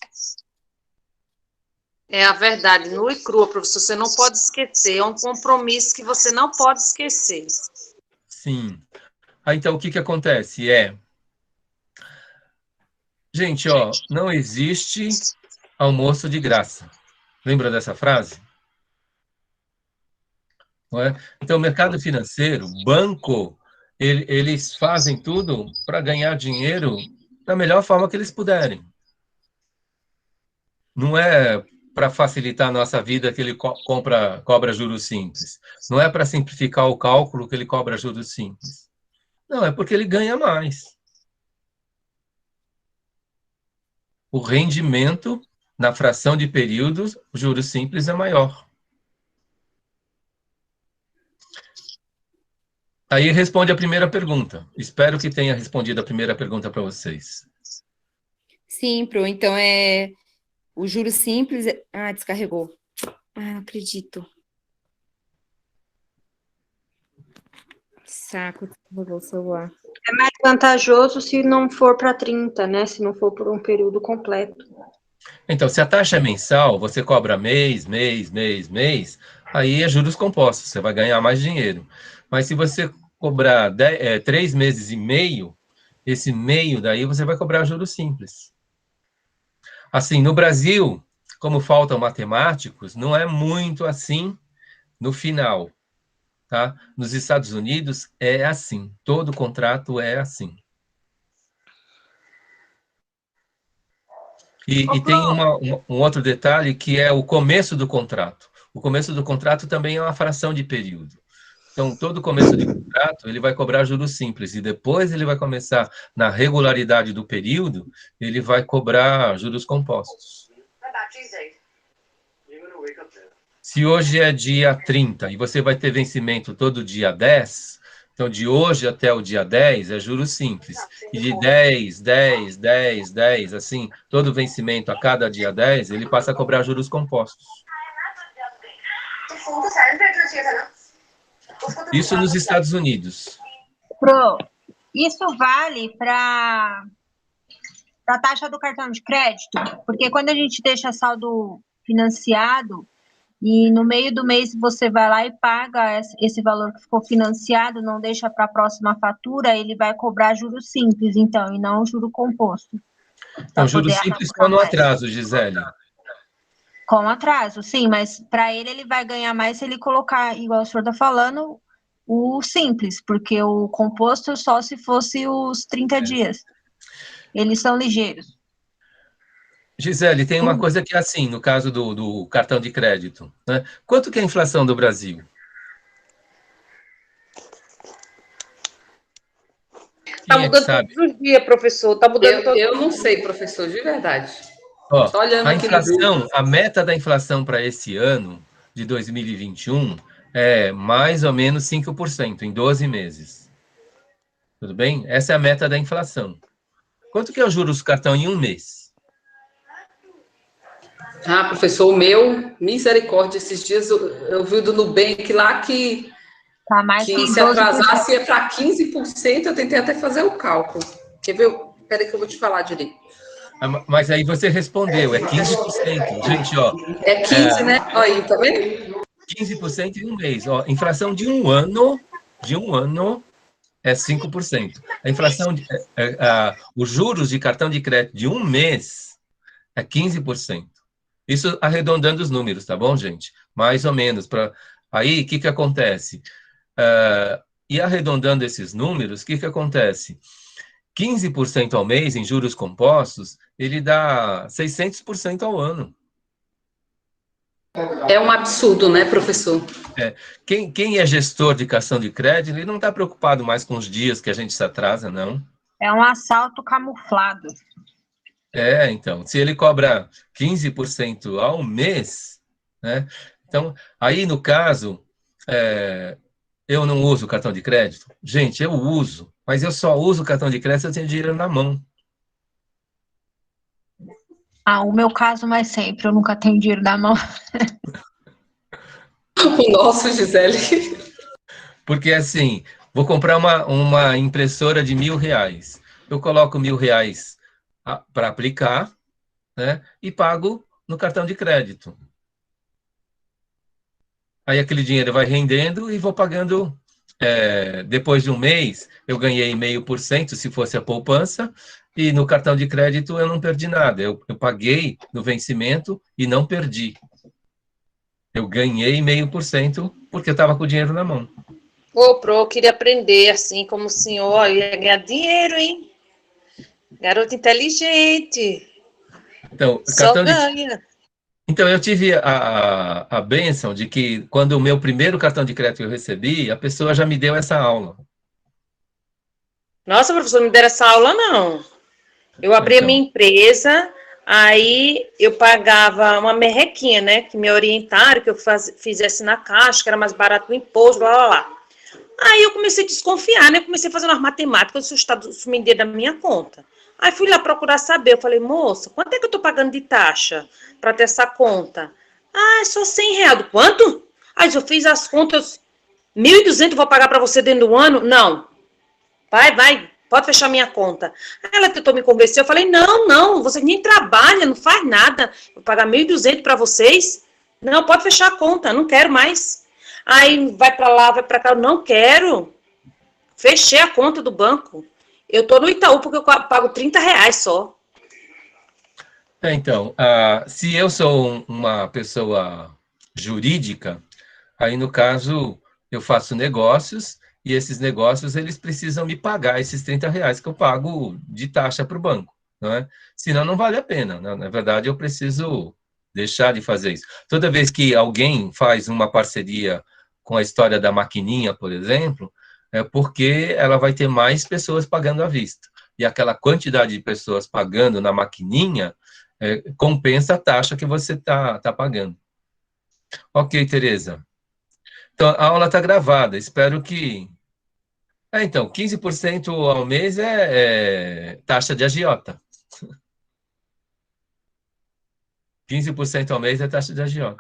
É a verdade, nua e crua, professor. Você não pode esquecer. É um compromisso que você não pode esquecer. Sim. Então, o que acontece? Gente, não existe almoço de graça. Lembra dessa frase? Não é? Então, o mercado financeiro, banco, eles fazem tudo para ganhar dinheiro da melhor forma que eles puderem. Não é para facilitar a nossa vida que ele cobra juros simples. Não é para simplificar o cálculo que ele cobra juros simples. Não, é porque ele ganha mais. O rendimento na fração de períodos, juros simples é maior. Aí responde a primeira pergunta. Espero que tenha respondido a primeira pergunta para vocês. Sim, Pro. Então, o juro simples... descarregou. Não acredito. Saco, descarregou o celular. É mais vantajoso se não for para 30, né? Se não for por um período completo. Então, se a taxa é mensal, você cobra mês, aí é juros compostos, você vai ganhar mais dinheiro. Mas se você cobrar 3 meses e meio, esse meio daí você vai cobrar juros simples. Assim, no Brasil, como faltam matemáticos, não é muito assim no final, tá? Nos Estados Unidos é assim, todo contrato é assim. E tem um outro detalhe que é o começo do contrato. O começo do contrato também é uma fração de período. Então, todo começo de contrato, ele vai cobrar juros simples, e depois ele vai começar, na regularidade do período, ele vai cobrar juros compostos. Se hoje é dia 30 e você vai ter vencimento todo dia 10, então de hoje até o dia 10 é juros simples. E de 10, assim, todo vencimento a cada dia 10, ele passa a cobrar juros compostos. Isso nos Estados Unidos. Isso vale para a taxa do cartão de crédito? Porque quando a gente deixa saldo financiado e no meio do mês você vai lá e paga esse valor que ficou financiado, não deixa para a próxima fatura, ele vai cobrar juros simples, então, e não juro composto. Então, juros simples com no atraso, Gisele. Com atraso, sim, mas para ele vai ganhar mais se ele colocar, igual o senhor está falando, o simples, porque o composto só se fosse os 30 dias. Eles são ligeiros. Gisele, tem uma coisa que é assim, no caso do cartão de crédito, né? Quanto que é a inflação do Brasil? Tá Quem é que mudando sabe? todos os dias, professor. Tá mudando todos Eu não sei, professor, de verdade. Ó, Só olhando a aqui no inflação, Google. a meta da inflação para esse ano, de 2021, é mais ou menos 5% em 12 meses. Tudo bem? Essa é a meta da inflação. Quanto que é o juros do cartão em um mês? Ah, professor, o meu, misericórdia, esses dias eu vi do Nubank lá que Tá mais que que se 12%. atrasasse ia para 15%, eu tentei até fazer o cálculo. Quer ver? Peraí que eu vou te falar direito. Mas aí você respondeu, é 15%. Gente, ó. É 15, né? Olha aí, tá vendo? 15% em um mês. Ó, inflação de um ano é 5%. A inflação, os juros de cartão de crédito de um mês é 15%. Isso arredondando os números, tá bom, gente? Mais ou menos. Aí, o que acontece? E arredondando esses números, o que acontece? 15% ao mês em juros compostos, ele dá 600% ao ano. É um absurdo, né, professor? Quem é gestor de cartão de crédito, ele não está preocupado mais com os dias que a gente se atrasa, não. É um assalto camuflado. Então, se ele cobra 15% ao mês, né? Então, aí no caso, eu não uso cartão de crédito. Gente, eu uso, mas eu só uso cartão de crédito se eu tenho dinheiro na mão. O meu caso mais sempre, eu nunca tenho dinheiro na mão. O nosso, Gisele. Porque assim, vou comprar uma impressora de R$1.000. Eu coloco R$1.000 para aplicar, né? E pago no cartão de crédito. Aí aquele dinheiro vai rendendo e vou pagando. Depois de um mês, eu ganhei 0,5% se fosse a poupança, e no cartão de crédito eu não perdi nada. Eu paguei no vencimento e não perdi. Eu ganhei 0,5% porque eu estava com o dinheiro na mão. Pro, eu queria aprender assim como o senhor, eu ia ganhar dinheiro, hein? Garoto inteligente. Então, Só ganha. Então, eu tive a bênção de que, quando o meu primeiro cartão de crédito eu recebi, a pessoa já me deu essa aula. Nossa, professor, não me deram essa aula, não. Eu abri a minha empresa, aí eu pagava uma merrequinha, né? Que me orientaram, que eu fizesse na caixa, que era mais barato o imposto, blá, blá, blá. Aí eu comecei a desconfiar, né? Comecei a fazer umas matemáticas, sumindo dinheiro da minha conta. Aí fui lá procurar saber, eu falei, moça, quanto é que eu tô pagando de taxa para ter essa conta? É só R$100. Quanto? Aí eu fiz as contas, 1.200 vou pagar para você dentro do ano? Não. Vai, pode fechar minha conta. Aí ela tentou me convencer, eu falei, não, vocês nem trabalham, não faz nada, vou pagar 1.200 para vocês? Não, pode fechar a conta, não quero mais. Aí vai para lá, vai para cá, eu não quero. Fechei a conta do banco. Eu tô no Itaú porque eu pago R$30 só. Então, se eu sou uma pessoa jurídica, aí no caso eu faço negócios e esses negócios eles precisam me pagar esses R$30 que eu pago de taxa para o banco, não é? Senão não vale a pena, né? Na verdade eu preciso deixar de fazer isso. Toda vez que alguém faz uma parceria com a história da maquininha, por exemplo, é porque ela vai ter mais pessoas pagando à vista. E aquela quantidade de pessoas pagando na maquininha compensa a taxa que você está pagando. Ok, Tereza. Então, a aula está gravada. Espero que... então, 15% ao mês é taxa de agiota. 15% ao mês é taxa de agiota.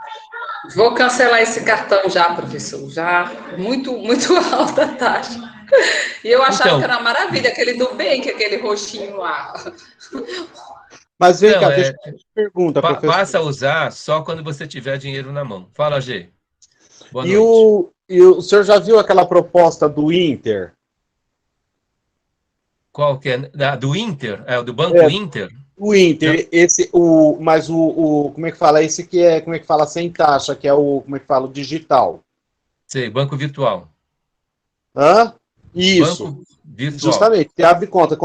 Vou cancelar esse cartão já, professor. Já, muito alta a taxa. E eu achava que era uma maravilha, aquele do Nubank, aquele roxinho lá. Mas vem cá, deixa eu te perguntar, professor. Passa a usar só quando você tiver dinheiro na mão. Fala, Gê. Boa noite. E o senhor já viu aquela proposta do Inter? Qual que é? Do Inter? Do Banco Inter? O Inter, mas como é que fala? Esse que é, como é que fala, sem taxa, que é como é que fala, o digital. Sei, banco virtual. Hã? Isso. Banco virtual. Justamente, você abre conta,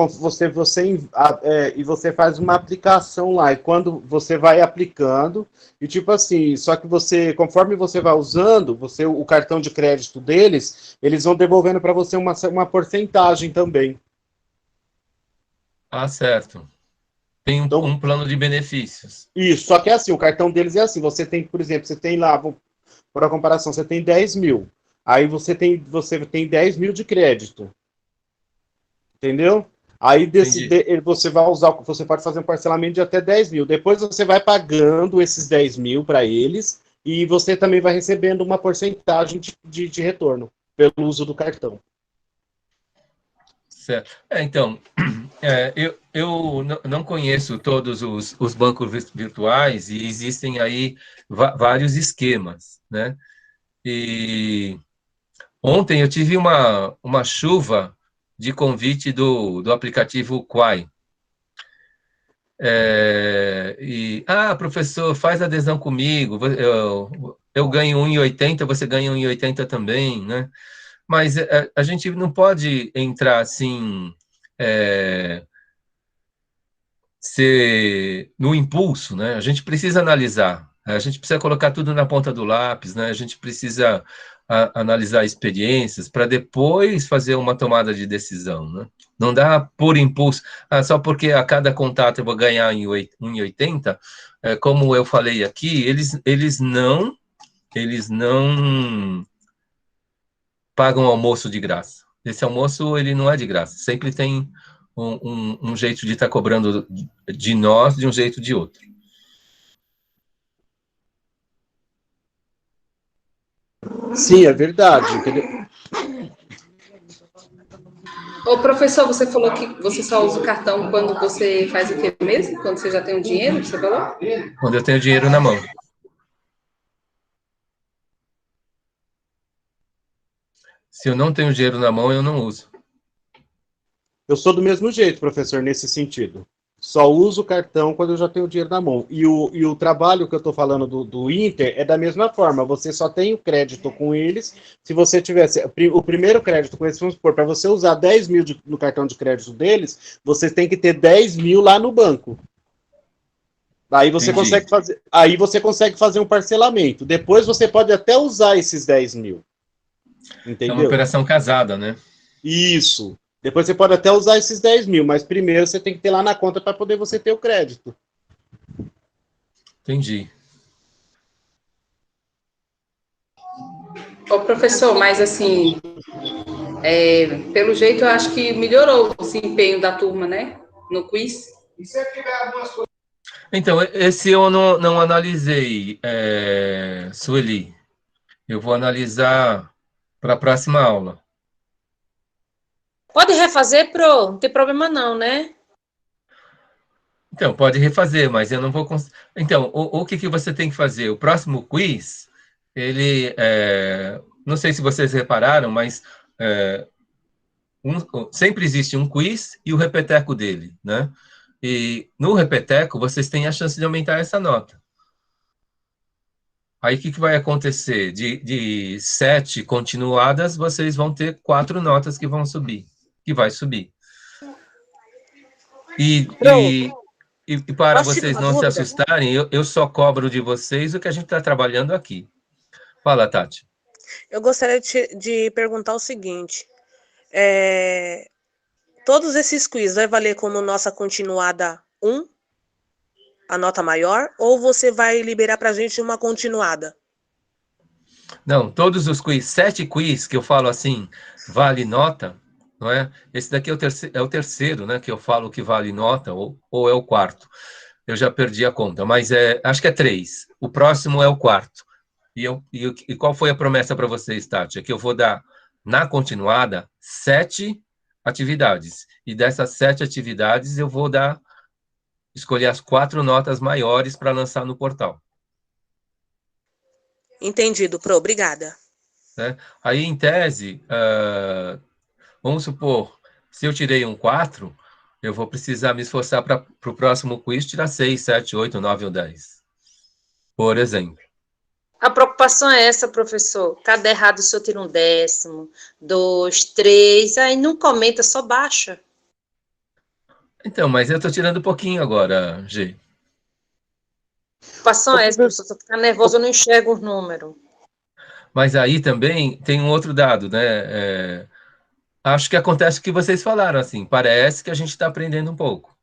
e você faz uma aplicação lá, e quando você vai aplicando, e tipo assim, só que você, conforme você vai usando, o cartão de crédito deles, eles vão devolvendo para você uma porcentagem também. Ah, certo. Tem um plano de benefícios. Isso, só que é assim, o cartão deles é assim, você tem, por exemplo, você tem lá, por a comparação, você tem 10 mil, aí você tem 10 mil de crédito. Entendeu? Aí você vai usar, você pode fazer um parcelamento de até 10 mil. Depois você vai pagando esses 10 mil para eles e você também vai recebendo uma porcentagem de retorno pelo uso do cartão. Certo. Então, eu não conheço todos os bancos virtuais e existem aí vários esquemas, né? E ontem eu tive uma chuva de convite do aplicativo Quai. Professor, faz adesão comigo, eu ganho 1,80, você ganha 1,80 também, né? Mas a gente não pode entrar assim, no impulso, né? A gente precisa analisar, a gente precisa colocar tudo na ponta do lápis, né? A gente precisa analisar experiências para depois fazer uma tomada de decisão, né? Não dá por impulso, só porque a cada contato eu vou ganhar em 1,80, como eu falei aqui, eles não pagam almoço de graça. Esse almoço, ele não é de graça, sempre tem um jeito de estar cobrando de nós, de um jeito de outro. Sim, é verdade. Entendeu? Ô, professor, você falou que você só usa o cartão quando você faz o quê mesmo? Quando você já tem o dinheiro, você falou? Quando eu tenho dinheiro na mão. Se eu não tenho dinheiro na mão, eu não uso. Eu sou do mesmo jeito, professor, nesse sentido. Só uso o cartão quando eu já tenho o dinheiro na mão. E o trabalho que eu estou falando do Inter é da mesma forma. Você só tem o crédito com eles. Se você tivesse o primeiro crédito com eles, vamos supor, para você usar 10 mil no cartão de crédito deles, você tem que ter 10 mil lá no banco. Aí você consegue fazer um parcelamento. Depois você pode até usar esses 10 mil. Entendeu? É uma operação casada, né? Isso. Depois você pode até usar esses 10 mil, mas primeiro você tem que ter lá na conta para poder você ter o crédito. Entendi. Ô, professor, mas assim, pelo jeito eu acho que melhorou o desempenho da turma, né? No quiz. E se eu tiver algumas coisas... Então, esse eu não analisei, Sueli. Eu vou analisar para a próxima aula. Pode refazer, Pro? Não tem problema não, né? Então, pode refazer, mas eu não vou... Então, o que você tem que fazer? O próximo quiz, ele... não sei se vocês repararam, mas sempre existe um quiz e o repeteco dele, né? E no repeteco, vocês têm a chance de aumentar essa nota. Aí, o que vai acontecer? De 7 continuadas, vocês vão ter 4 notas que vão subir. Que vai subir. E para vocês não se assustarem, eu só cobro de vocês o que a gente está trabalhando aqui. Fala, Tati. Eu gostaria de perguntar o seguinte. Todos esses quiz vai valer como nossa continuada 1, a nota maior, ou você vai liberar para a gente uma continuada? Não, todos os quiz, 7 quiz que eu falo assim, vale nota, não é? Esse daqui é o terceiro, né, que eu falo que vale nota, ou é o quarto. Eu já perdi a conta, mas acho que é 3. O próximo é o quarto. E qual foi a promessa para vocês, Tati? É que eu vou dar, na continuada, 7 atividades. E dessas 7 atividades, eu vou escolher as 4 notas maiores para lançar no portal. Entendido, Pro. Obrigada. Né? Aí, em tese, vamos supor, se eu tirei um 4, eu vou precisar me esforçar para o próximo quiz tirar 6, 7, 8, 9 ou 10. Por exemplo. A preocupação é essa, professor. Cada errado o senhor tira 1/10, 2, 3, aí não comenta, só baixa. Então, mas eu estou tirando um pouquinho agora, G. A preocupação é essa, professor. Se eu ficar nervoso, eu não enxergo os números. Mas aí também tem um outro dado, né? Acho que acontece o que vocês falaram, assim, parece que a gente está aprendendo um pouco.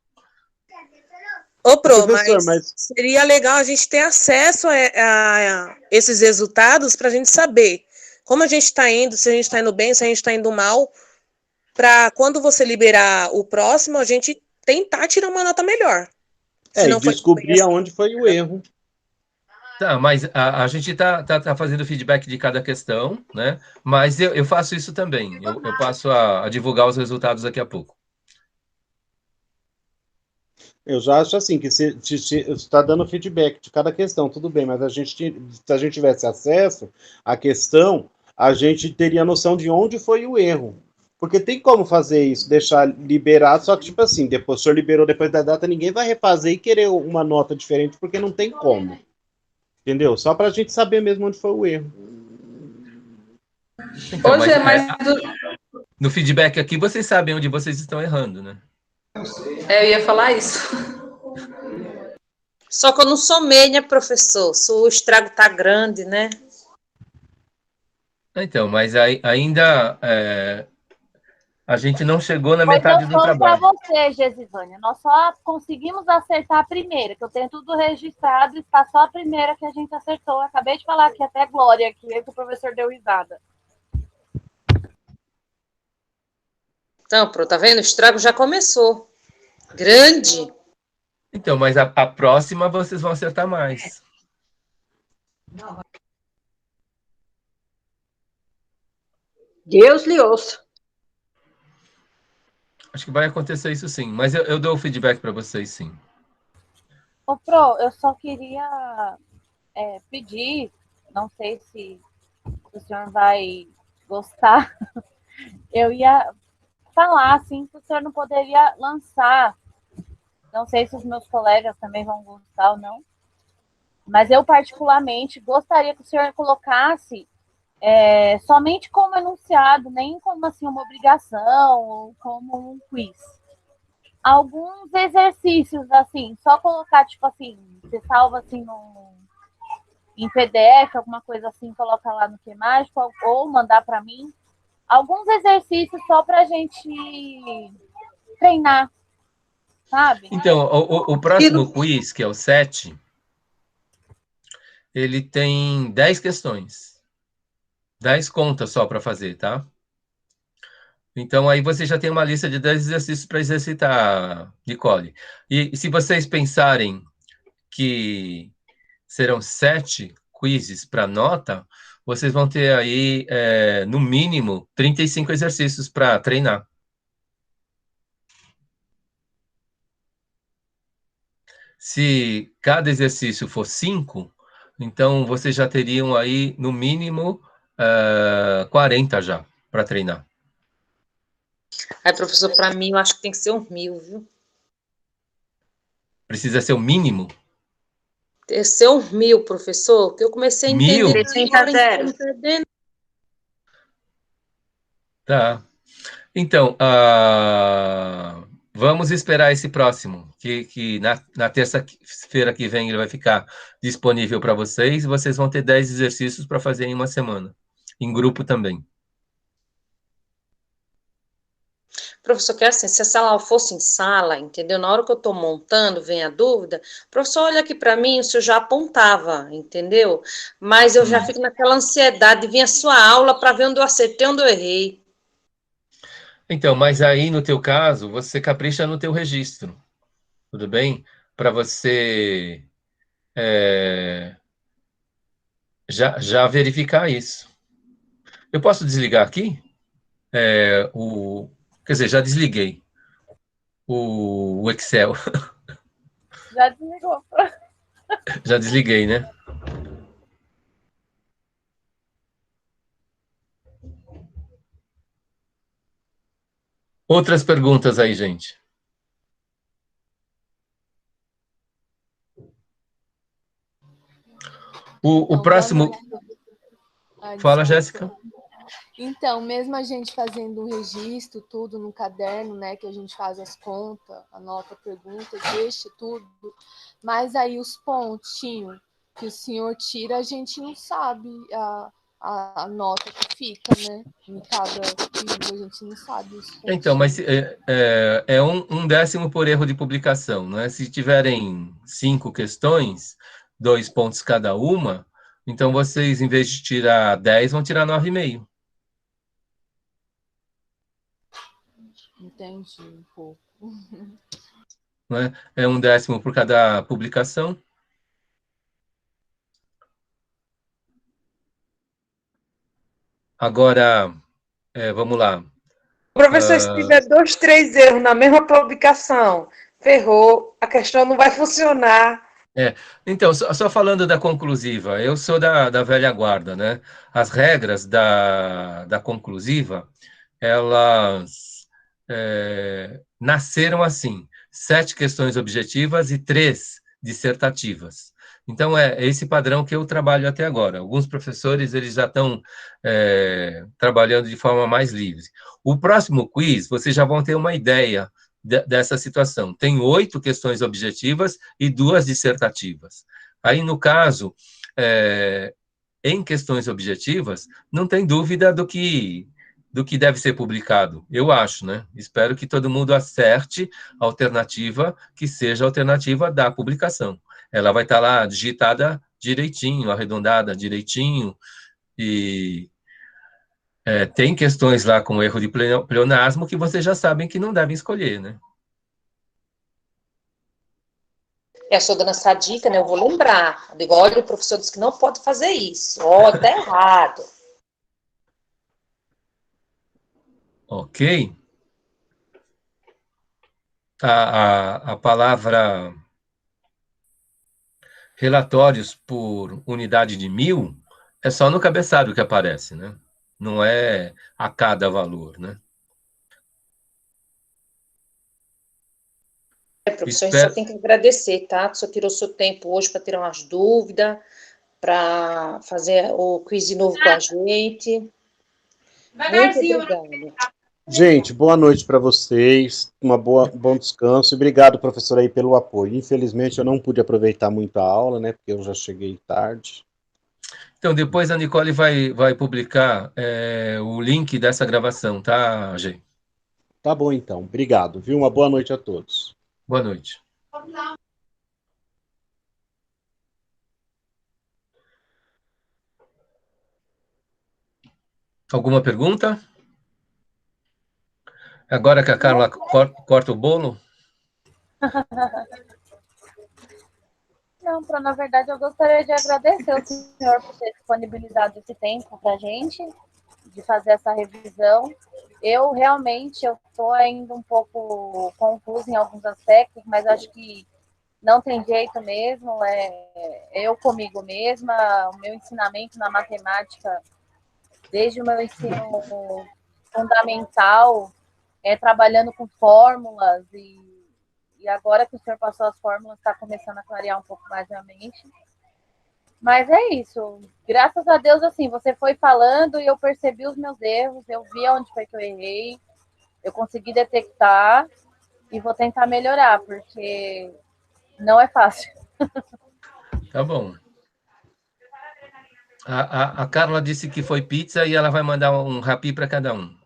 Ô, Pro, Professor, mas seria legal a gente ter acesso a esses resultados para a gente saber como a gente está indo, se a gente está indo bem, se a gente está indo mal, para quando você liberar o próximo, a gente tentar tirar uma nota melhor. E descobrir aonde foi o erro. Tá, mas a gente tá fazendo feedback de cada questão, né? Mas eu faço isso também. Eu passo a divulgar os resultados daqui a pouco. Eu já acho assim, que se está dando feedback de cada questão, tudo bem, mas se a gente tivesse acesso à questão, a gente teria noção de onde foi o erro. Porque tem como fazer isso, deixar liberado, só que, tipo assim, depois o senhor liberou depois da data, ninguém vai refazer e querer uma nota diferente, porque não tem como. Entendeu? Só para a gente saber mesmo onde foi o erro. Então, no feedback aqui, vocês sabem onde vocês estão errando, né? Eu ia falar isso. Só que eu não somei, né, professor? Se o estrago tá grande, né? Então, mas ainda a gente não chegou na metade do trabalho. Para você, Gesivânia, nós só conseguimos acertar a primeira, que eu tenho tudo registrado, está só a primeira que a gente acertou. Eu acabei de falar aqui até Glória, que o professor deu risada. Então, Pro, tá vendo? O estrago já começou. Grande. Então, mas a próxima vocês vão acertar mais. Deus lhe ouça. Acho que vai acontecer isso sim, mas eu dou o feedback para vocês sim. Ô, Pro, eu só queria pedir, não sei se o senhor vai gostar, eu ia falar, assim, que o senhor não poderia lançar, não sei se os meus colegas também vão gostar ou não, mas eu particularmente gostaria que o senhor colocasse somente como enunciado, nem como assim uma obrigação ou como um quiz. Alguns exercícios, assim, só colocar, tipo assim, você salva assim em PDF, alguma coisa assim, coloca lá no Que Mágico, ou mandar para mim. Alguns exercícios só para a gente treinar, sabe? Então, o próximo quiz, que é o 7, ele tem 10 questões. 10 contas só para fazer, tá? Então, aí você já tem uma lista de 10 exercícios para exercitar, Nicole. E se vocês pensarem que serão 7 quizzes para nota, vocês vão ter aí, no mínimo, 35 exercícios para treinar. Se cada exercício for 5, então vocês já teriam aí, no mínimo, 40 já para treinar. Aí, professor, para mim, eu acho que tem que ser uns 1000, viu? Precisa ser o mínimo? Tem que ser uns 1000, professor, que eu comecei a entender. 1000? Tá. Então, vamos esperar esse próximo, que na terça-feira que vem ele vai ficar disponível para vocês, e vocês vão ter 10 exercícios para fazer em uma semana, em grupo também. Professor, que assim, se essa aula fosse em sala, entendeu? Na hora que eu estou montando, vem a dúvida, professor, olha aqui para mim, o senhor já apontava, entendeu? Mas eu já fico naquela ansiedade de vir a sua aula para ver onde eu acertei, onde eu errei. Então, mas aí no teu caso, você capricha no teu registro, tudo bem? Para você já verificar isso. Eu posso desligar aqui? Quer dizer, já desliguei o Excel. Já desligou. Já desliguei, né? Outras perguntas aí, gente? O próximo... Fala, Jéssica. Então, mesmo a gente fazendo um registro, tudo no caderno, né, que a gente faz as contas, anota a pergunta, deixa tudo, mas aí os pontinhos que o senhor tira, a gente não sabe a nota que fica, né, em cada livro, a gente não sabe os pontinhos. Então, mas é um décimo por erro de publicação, né? Se tiverem 5 questões, 2 pontos cada uma, então vocês, em vez de tirar 10, vão tirar 9,5. Entendi um pouco. Né? É um décimo por cada publicação. Agora, vamos lá. Professor, se tiver 2, 3 erros na mesma publicação, ferrou, a questão não vai funcionar. Então, só falando da conclusiva, eu sou da velha guarda, né? As regras da conclusiva, elas nasceram assim, 7 questões objetivas e 3 dissertativas. Então, é esse padrão que eu trabalho até agora. Alguns professores, eles já estão trabalhando de forma mais livre. O próximo quiz, vocês já vão ter uma ideia dessa situação. Tem 8 questões objetivas e 2 dissertativas. Aí, no caso, em questões objetivas, não tem dúvida do que deve ser publicado, eu acho, né? Espero que todo mundo acerte a alternativa que seja a alternativa da publicação. Ela vai estar lá digitada direitinho, arredondada direitinho, e tem questões lá com erro de pleonasmo que vocês já sabem que não devem escolher, né? Eu sou dando essa dica, né? Eu vou lembrar. Eu digo, olha, o professor disse que não pode fazer isso. Ó, tá errado. Ok. A palavra relatórios por unidade de 1000 é só no cabeçalho que aparece, né? Não é a cada valor, né? Professor, a gente só tem que agradecer, tá? Que o senhor tirou seu tempo hoje para tirar umas dúvidas, para fazer o quiz de novo com a gente. Muito obrigada. Gente, boa noite para vocês, bom descanso e obrigado, professor, aí pelo apoio. Infelizmente, eu não pude aproveitar muito a aula, né, porque eu já cheguei tarde. Então, depois a Nicole vai publicar o link dessa gravação, tá, Gê? Tá bom, então. Obrigado, viu? Uma boa noite a todos. Boa noite. Alguma pergunta? Agora que a Carla corta o bolo? Não, na verdade, eu gostaria de agradecer ao senhor por ter disponibilizado esse tempo para a gente, de fazer essa revisão. Eu estou ainda um pouco confusa em alguns aspectos, mas acho que não tem jeito mesmo, eu comigo mesma, o meu ensinamento na matemática, desde o meu ensino fundamental, trabalhando com fórmulas, e agora que o senhor passou as fórmulas, está começando a clarear um pouco mais a mente. Mas é isso. Graças a Deus, assim, você foi falando e eu percebi os meus erros, eu vi onde foi que eu errei, eu consegui detectar e vou tentar melhorar, porque não é fácil. Tá bom. A Carla disse que foi pizza e ela vai mandar um Rappi para cada um.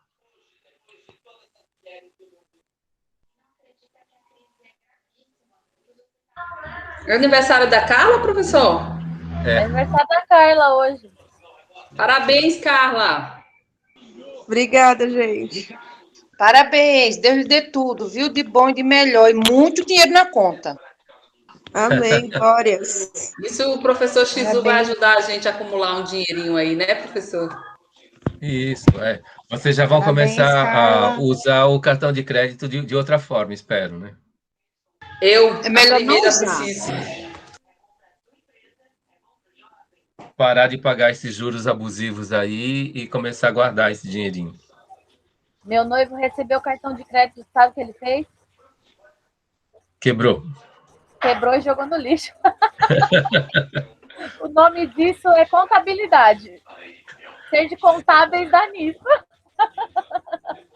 É aniversário da Carla, professor? É aniversário da Carla hoje. Parabéns, Carla. Obrigada, gente. Parabéns, Deus lhe dê tudo, viu? De bom e de melhor, e muito dinheiro na conta. Amém, glórias. Isso o professor Xizu vai ajudar a gente a acumular um dinheirinho aí, né, professor? Isso, Vocês já vão começar a usar o cartão de crédito de outra forma, espero, né? É melhor não usar. Parar de pagar esses juros abusivos aí e começar a guardar esse dinheirinho. Meu noivo recebeu o cartão de crédito, sabe o que ele fez? Quebrou. Quebrou e jogou no lixo. O nome disso é contabilidade. Ser de contábeis dá nisso.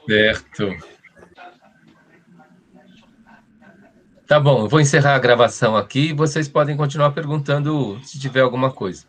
Certo. Tá bom, eu vou encerrar a gravação aqui e vocês podem continuar perguntando se tiver alguma coisa.